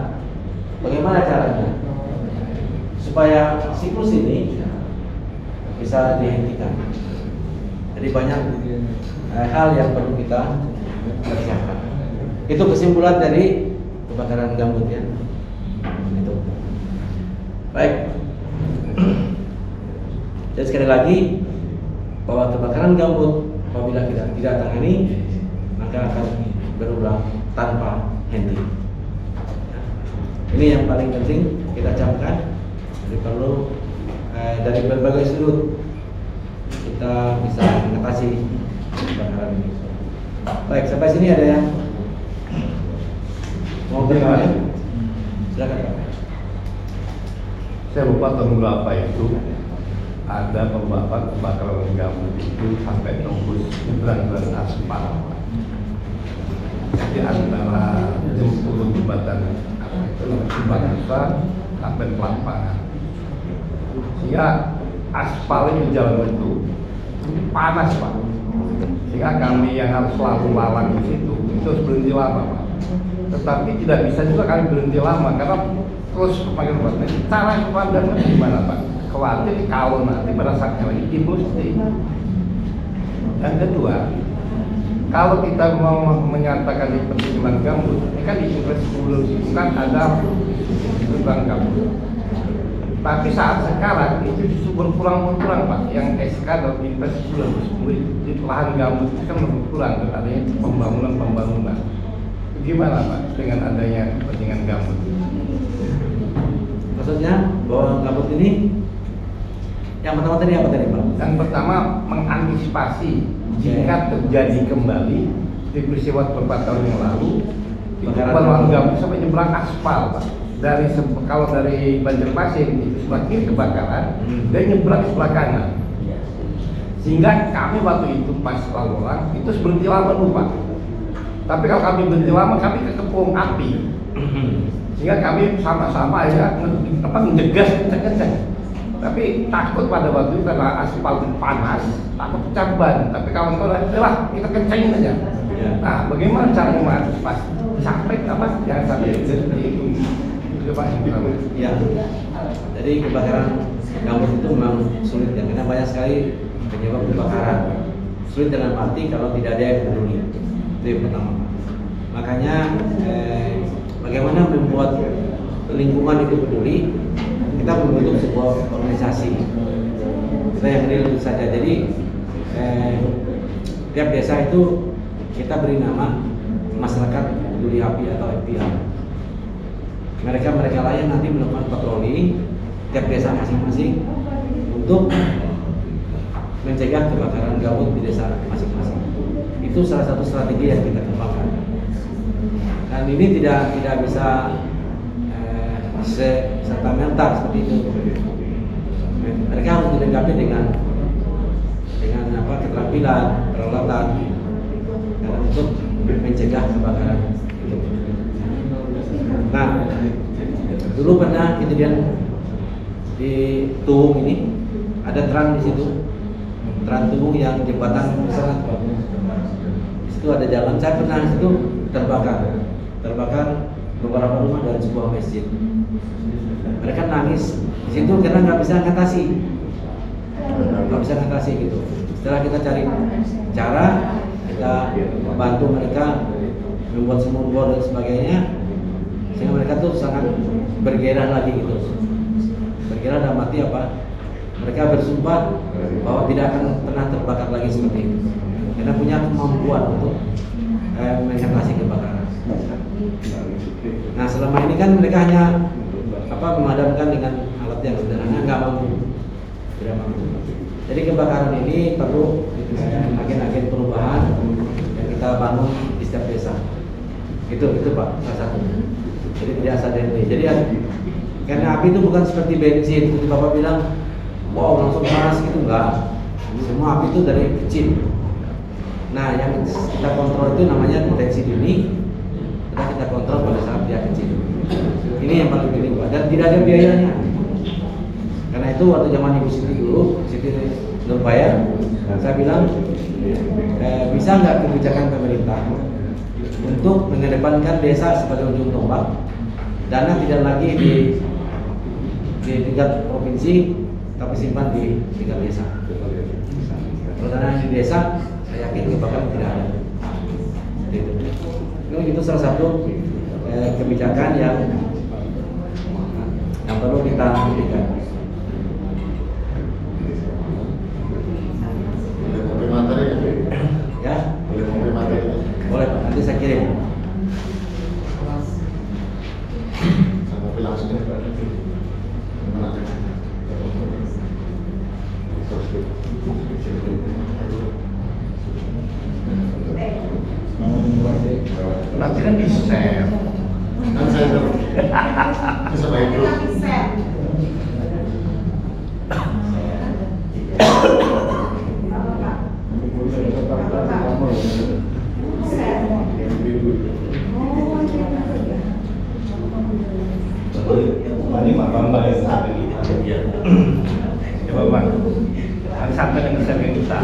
bagaimana caranya supaya siklus ini bisa dihentikan. Jadi banyak hal yang perlu kita persiapkan. Itu kesimpulan dari kebakaran gambut ya. Itu. Baik. Jadi sekali lagi bahwa kebakaran gambut apabila kita tidak tangani maka akan berulang tanpa henti. Ini yang paling penting kita camkan. Jadi perlu dari berbagai sudut kita bisa mengatasi kebakaran ini. Baik, sampai sini ada yang mau bertanya? Silakan Pak. Saya lupa tahun berapa itu ada kebakaran gambut itu sampai tembus nyebrang aspal. Jadi antara jembatan Jembatan sampai Pelampangan. Sehingga aspal di jalan itu panas Pak. Sehingga kami yang harus selalu lalang di situ itu harus berhenti lama Pak. Tetapi tidak bisa juga kami berhenti lama karena terus makin berat. Cara kepadanya gimana Pak? Khawatir kalau nanti pada saatnya lagi industri. Yang kedua, kalau kita mau menyatakan di penerimaan gambut, ini kan di infrastruktur itu kan ada tentang gambut. Tapi saat sekarang itu justru berkurang Pak. Yang SK atau infrastruktur di lahan gambut itu kan berkurang dengan adanya pembangunan. Gimana Pak dengan adanya kepentingan gambut? Maksudnya bahwa gambut ini yang pertama tadi apa tadi Pak? Yang pertama mengantisipasi jika terjadi kembali di peristiwa beberapa tahun yang lalu itu lahan gambut sampai nyebrang aspal Pak. Kalau dari Banjarmasin itu sebelah kiri kebakaran dan nyebrang sebelah kanan. Sehingga kami waktu itu pas lalu orang itu berhenti lama dulu Pak. Tapi kalau kami berhenti lama kami kekepung api. Sehingga kami sama-sama aja ngejegas kenceng-kenceng. Tapi takut pada waktu itu karena aspal panas, takut pecah ban. Tapi kawan-kawan lah kita kencengin aja. Nah, bagaimana cara mengantisipasi sampai apa? Jangan sampai itu Pak. Ya. Jadi kebakaran gambut itu memang sulit ya, karena banyak sekali penyebab kebakaran. Sulit dalam arti kalau tidak ada yang peduli. Itu yang pertama. Makanya bagaimana membuat lingkungan itu peduli, kita membentuk sebuah organisasi. Kita yang real saja. Jadi tiap desa itu kita beri nama Masyarakat Peduli Api atau MPA. Mereka lah yang nanti melakukan patroli tiap desa masing-masing untuk mencegah kebakaran gambut di desa masing-masing. Itu salah satu strategi yang kita kembangkan. Dan ini tidak bisa serta-merta seperti itu. Mereka harus dilengkapi dengan keterampilan, peralatan untuk mencegah kebakaran itu. Nah, dulu pernah kejadian di Tuwung ini, ada tran di situ, tran Tuwung yang jembatan sangat bagus. Di situ ada jalan, saya pernah di situ terbakar beberapa rumah dan sebuah masjid. Mereka nangis di situ karena nggak bisa ngatasi gitu. Setelah kita cari cara, kita bantu mereka membuat sumur bor dan sebagainya, sehingga mereka tuh sangat bergairah lagi gitu. Bergairah dalam arti apa? Mereka bersumpah bahwa tidak akan pernah terbakar lagi seperti itu, karena punya kemampuan untuk mengatasi kebakaran. Nah, selama ini kan mereka hanya memadamkan dengan alat yang sederhana, tidak mampu. Jadi kebakaran ini perlu agen-agen perubahan yang kita bangun di setiap desa. Itu Pak, salah satu. Jadi tidak asal dari ini. Jadi karena api itu bukan seperti bensin. Seperti Bapak bilang, wow langsung panas gitu, enggak. Semua api itu dari kecil. Nah, yang kita kontrol itu namanya deteksi dini. Kita kontrol pada saat dia kecil. Ini yang paling penting Pak. Dan tidak ada biayanya. Karena itu waktu zaman Ibu Siti dulu, Siti Nurbaya, saya bilang bisa nggak kebijakan pemerintah untuk mengedepankan desa sebagai ujung tombak, dana tidak lagi di tingkat provinsi, tapi simpan di tingkat desa. Kalau dana di desa, saya yakin kebakaran tidak ada. Itu salah satu kebijakan yang perlu kita berikan. Ya, boleh Pak, nanti saya kirim. Nanti kan di-share. Kan saya bisa baik dulu. Ini Bang ya sampai kita. Coba Bang, sampai dengan saya kita.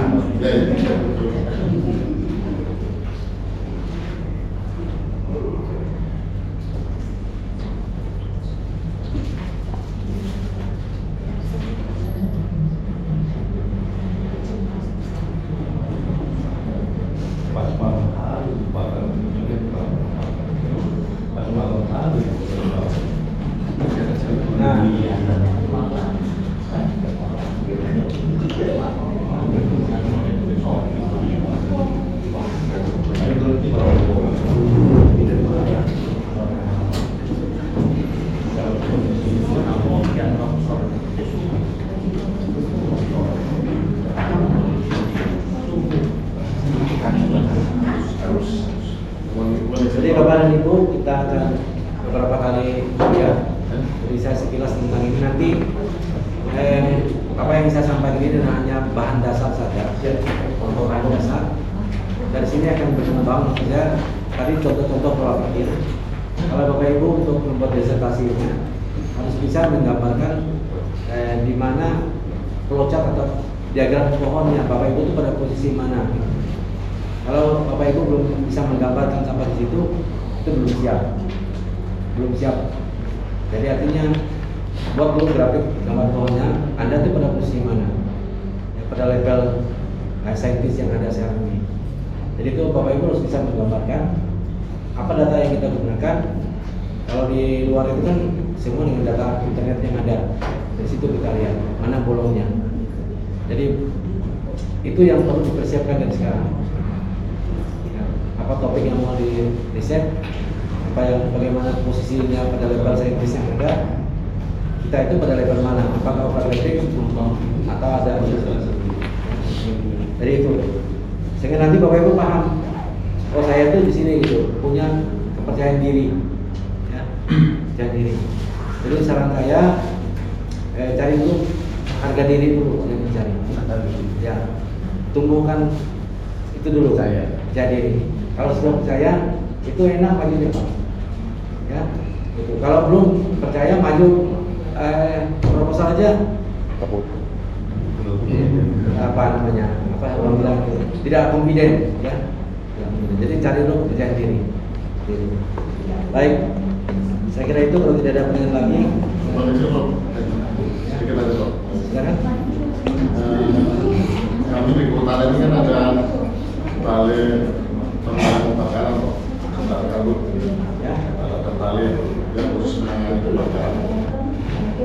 Jadi kabaran itu kita akan beberapa kali lihat. Jadi saya sekilas tentang ini nanti apa yang saya sampaikan ini hanya bahan dasar saja, untuk bahan dasar. Dari sini akan berkembang saja. Tadi contoh-contoh pola pikir. Kalau Bapak Ibu untuk membuat disertasinya harus bisa menggambarkan di mana flowchart atau diagram pohonnya Bapak Ibu itu pada posisi mana. Kalau Bapak Ibu belum bisa menggambarkan sampai di situ, itu belum siap. Jadi artinya buat dulu grafik gambar bawahnya Anda tuh pada posisi mana ya, pada level scientist yang ada sekarang ini. Jadi itu Bapak Ibu harus bisa menggambarkan apa data yang kita gunakan. Kalau di luar itu kan semua dengan data internet yang ada, dari situ kita lihat mana bolongnya. Jadi itu yang perlu dipersiapkan dari sekarang. Ya, apa topik yang mau di riset, apa yang bagaimana posisinya pada level saintis yang ada, kita itu pada level mana, apakah overlapping atau ada. Jadi itu, sehingga nanti Bapak Ibu paham, oh saya tuh di sini gitu punya kepercayaan diri, ya, kepercayaan diri. Jadi saran saya cari dulu harga diri dulu yang dicari, ya, tumbuhkan itu dulu percaya diri. Kalau sudah percaya itu enak maju depan, ya. Gitu. Kalau belum percaya maju proposal aja. Apa namanya? Apa orang bilang tidak confident, ya. Jadi cari dulu kepercayaan diri. Baik, saya kira itu. Kalau tidak ada pertanyaan lagi, sedikit aja Pak. silakan. Kami di Kota ini kan ada tali penanganan kebakaran Pak, tentang kabut. Ya. Ada tali yang khusus menangani kebakaran.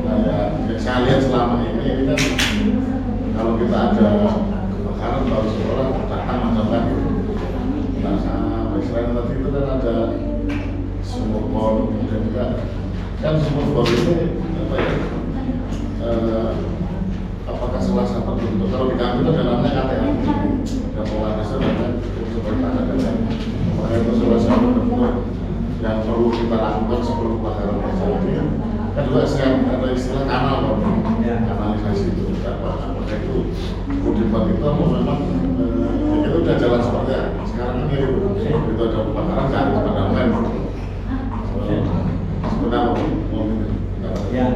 Nah, ya, saya lihat selama ini kan kalau kita ada kebakaran baru seorang datang macam-macam. Nah, selain tadi itu kan ada sumur bor, kemudian juga kan sumur bor ini apa ya? Apakah salah satu bentuk, kalau di kami itu dalamnya KTA dan pola desa dan seperti tanda dan apakah itu salah satu bentuk yang perlu kita lakukan sebelum kebakaran terjadi. Kan juga saya ada istilah kanal kanalisasi itu, apakah itu perlu dibuat itu atau memang itu udah jalan seperti sekarang ini itu ada kebakaran kan padamkan sebenarnya Ya.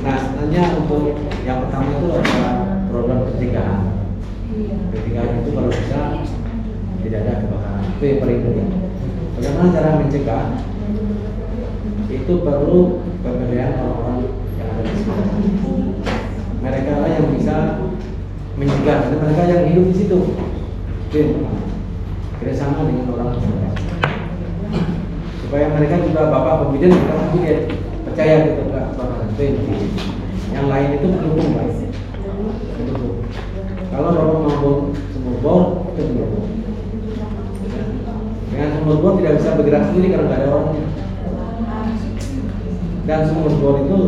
Nah, sebenarnya untuk yang pertama itu adalah program pencegahan. Pencegahan itu kalau bisa tidak ada kebakaran. Itu yang paling penting. Bagaimana cara mencegah? Itu perlu pemberdayaan orang-orang yang ada di sekitar. Mereka lah yang bisa mencegah, karena mereka yang hidup di situ. Kerjasama dengan orang tua. Supaya mereka juga bapak pembidang kita pembidang percaya gitu enggak bakaran yang lain itu pendukung guys. Pendukung. Kalau bapak mampu sumur bor itu pendukung. Dengan sumur bor tidak bisa bergerak sendiri karena nggak ada orangnya. Dan sumur bor itu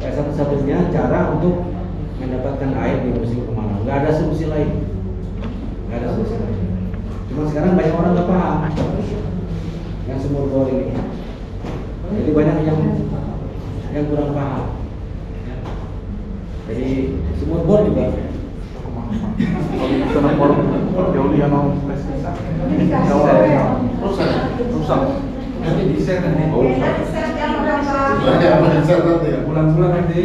satu-satunya cara untuk mendapatkan air di musim kemarau. Nggak ada solusi lain. Nggak ada solusi lain. Cuma sekarang banyak orang nggak paham yang sumur bor ini. Jadi banyak yang kurang paham. Jadi sumur bor juga. Kalau bor jauh dia mau rusak. Nanti di-share nanti. Bulan-bulan nanti.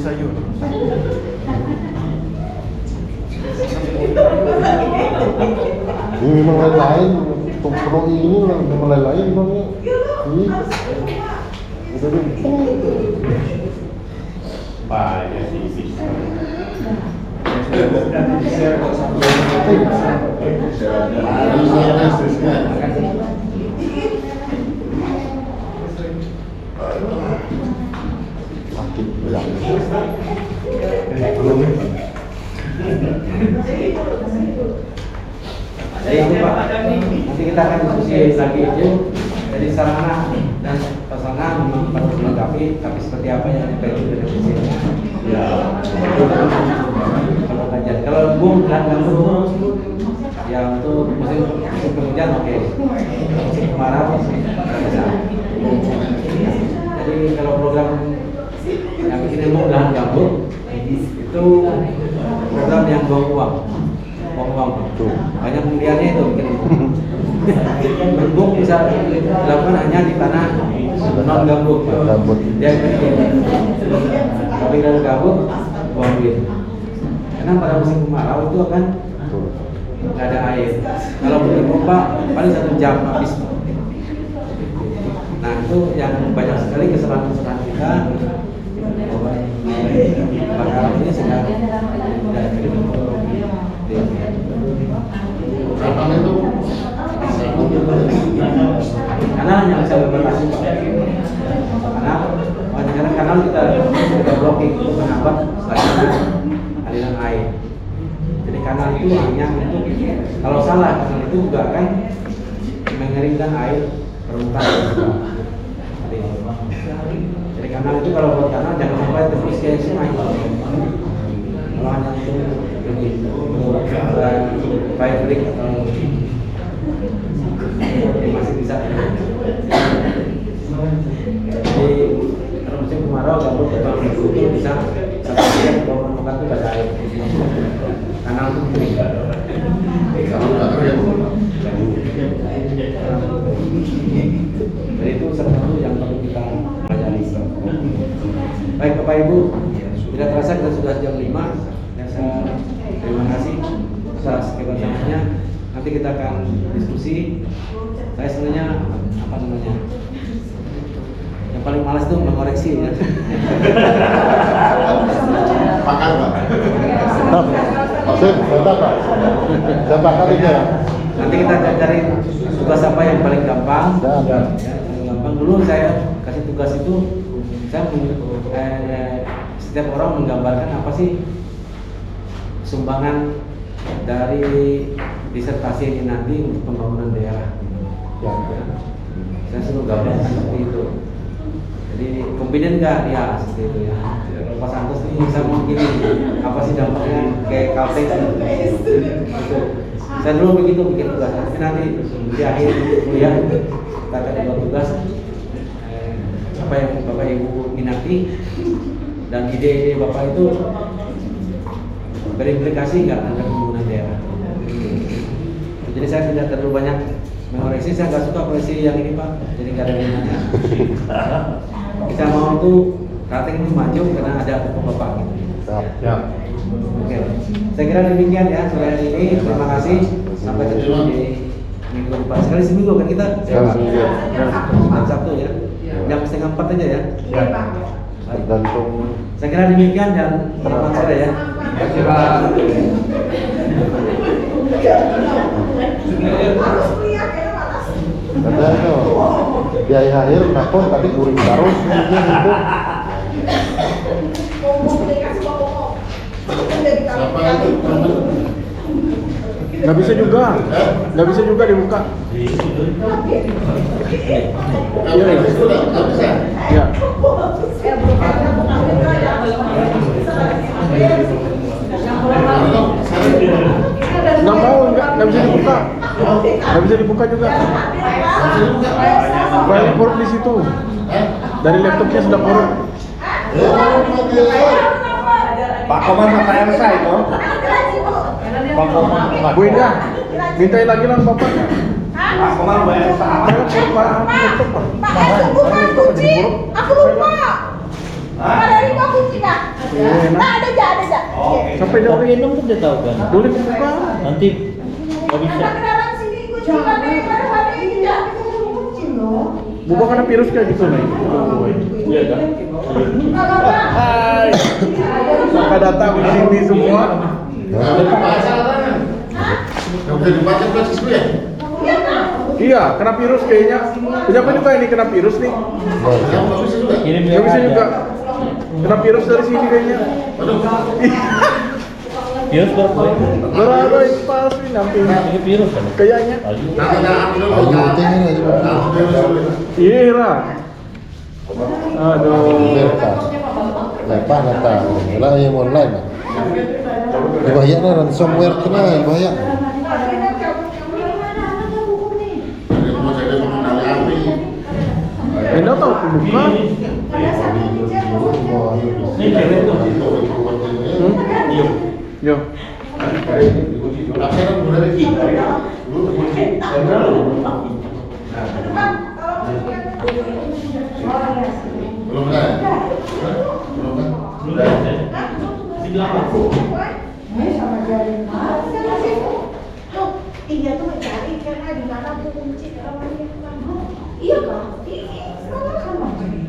Sayur. Ini memang lain, pro ini memang lain memang ini. Banyak sih. Sakit berat. Jadi itu Pak, nanti kita akan diskusi lagi itu. Jadi sarana dan prasarana memang perlu dilengkapi, tapi seperti apa yang kita itu definisinya. Ya. Kalau kajian, kalau bung dan gambut, ya untuk musim penghujan oke. Musim kemarau bisa. Jadi kalau program yang bikin bung dan gambut itu program yang buang uang. Banyak pembeliannya itu bikin. Gembuk bisa dilakukan hanya di tanah non gambut. Yang tapi kalau gambut buang duit. Karena pada musim kemarau itu akan nggak ada air. Kalau pakai pompa paling 1 jam habis. Nah itu yang banyak sekali kesalahan-kesalahan kita. Bakal ini sedang kanal yang bisa berbatasi karena kanal kita blocking untuk menghambat aliran air. Jadi kanal itu hanya untuk kalau salah kanal itu juga akan mengeringkan air permukaan. Jadi kanal itu kalau buat kanal jangan sampai terus ke sungai. Kalau hanya untuk fire break atau masih bisa. Jadi kalau musim kemarau gambut atau itu bisa satu jam kalau permukaan itu ada air. Kanal itu kering. Jadi itu salah satu yang perlu kita pelajari. Baik Bapak Ibu, tidak terasa kita sudah jam 5. Terima kasih atas kebersamaan-nya. Nanti kita akan diskusi. Saya sebenarnya apa namanya? Yang paling malas itu mengoreksi ya. Makan Pak. Nanti kita cari tugas apa yang paling gampang. Gampang dulu saya kasih tugas itu saya setiap orang menggambarkan apa sih sumbangan dari disertasi ini nanti untuk pembangunan daerah. Saya suruh gambar seperti itu. Jadi kombinen nggak dia seperti itu ya. Pak Santos ini bisa mau gini, apa sih dampaknya kayak Caltech gitu. Saya dulu begitu bikin tugas. Tapi nanti di akhir kuliah kita akan buat tugas apa yang Bapak Ibu minati dan ide-ide Bapak itu berimplikasi nggak terhadap pembangunan daerah. Jadi saya tidak terlalu banyak mengoreksi, saya nggak suka koreksi yang ini Pak, jadi nggak ada gunanya. Kita mau tuh Caltech ini maju karena ada hukum Bapak gitu. Ya. Oke, saya kira demikian ya sore hari ini. Terima kasih. Sampai ketemu di minggu depan. Sekali seminggu kan kita? Jam Sabtu ya. Jam 3:30 aja ya. Tergantung. Saya kira demikian dan selamat sore ya. Terima kasih Pak. Katanya tuh biaya akhir nakon tadi kuring terus gitu. Nggak bisa juga dibuka. Iya. Nggak bisa dibuka. Nggak bisa dibuka juga. File korup di situ. Dari laptopnya sudah korup. Pak Koman sama Elsa itu. Pak Koman. Bu Indah, mintain lagi lah Bapak. Pak Koman Bu Elsa. Aku lupa. Ada 5 kunci Kak. Nah, ada aja. Sampai jauh minum udah tahu kan. Dulu dibuka. Nanti nggak bisa. Kenalan sini kunci kan ada ini jangan kunci loh. Buka karena virus kayak gitu nih. Iya kan? Hai. Sampai datang di sini semua. Udah dibaca siswa ya? Iya, kena virus kayaknya. Siapa juga ini kena virus nih? Nggak bisa juga. Kena virus dari sini kayaknya. Virus berapa itu pasti nanti. Ini virus kan? Kayaknya. Iya lah. Aduh. Lepas nata, lah yang online. Bahaya na ransomware kena bahaya. Anda tahu pembuka? Yo. Akhirnya Belum kan? Belum kan? Di belakang. Sama jari. Iya tuh mencari karena di mana kunci namanya. Iya kan? Sama jari.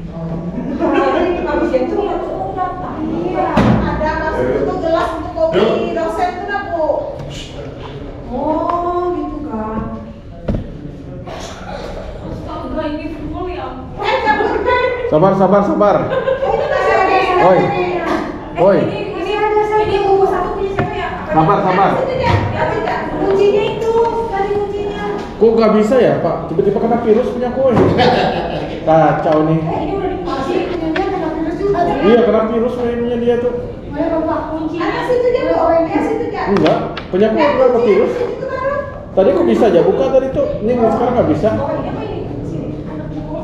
Habis itu iya, ada masuk itu gelas untuk kopi dosen tuh dah Bu. Oh, gitu kan. Astaga, ini full ya. Sabar. Oi. Ini buku satu punya siapa ya? Sabar. Kuncinya itu, tadi kuncinya. Kok nggak bisa ya Pak? Tiba-tiba kena virus punya koin. Kacau nih. Ini udah dikunci, punyanya kena virus juga. Iya kena virus mainnya dia tuh. Boleh bapak kunci. Ada situ dia Bu, OMS itu dia. Enggak, punya koin kena virus. Tadi kok bisa aja buka tadi tuh. Ini sekarang nggak bisa. Oh, ini apa ini? Kunci. Anak buku.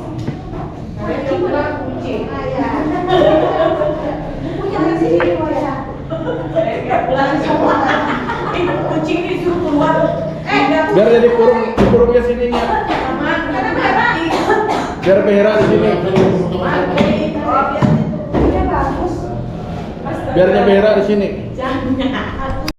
Kunci. Punya di sini Bu ya. Kucing ini suruh keluar. Biar jadi kurungnya sininya. Biar merah di sini. Biarnya merah di sini. Jangan.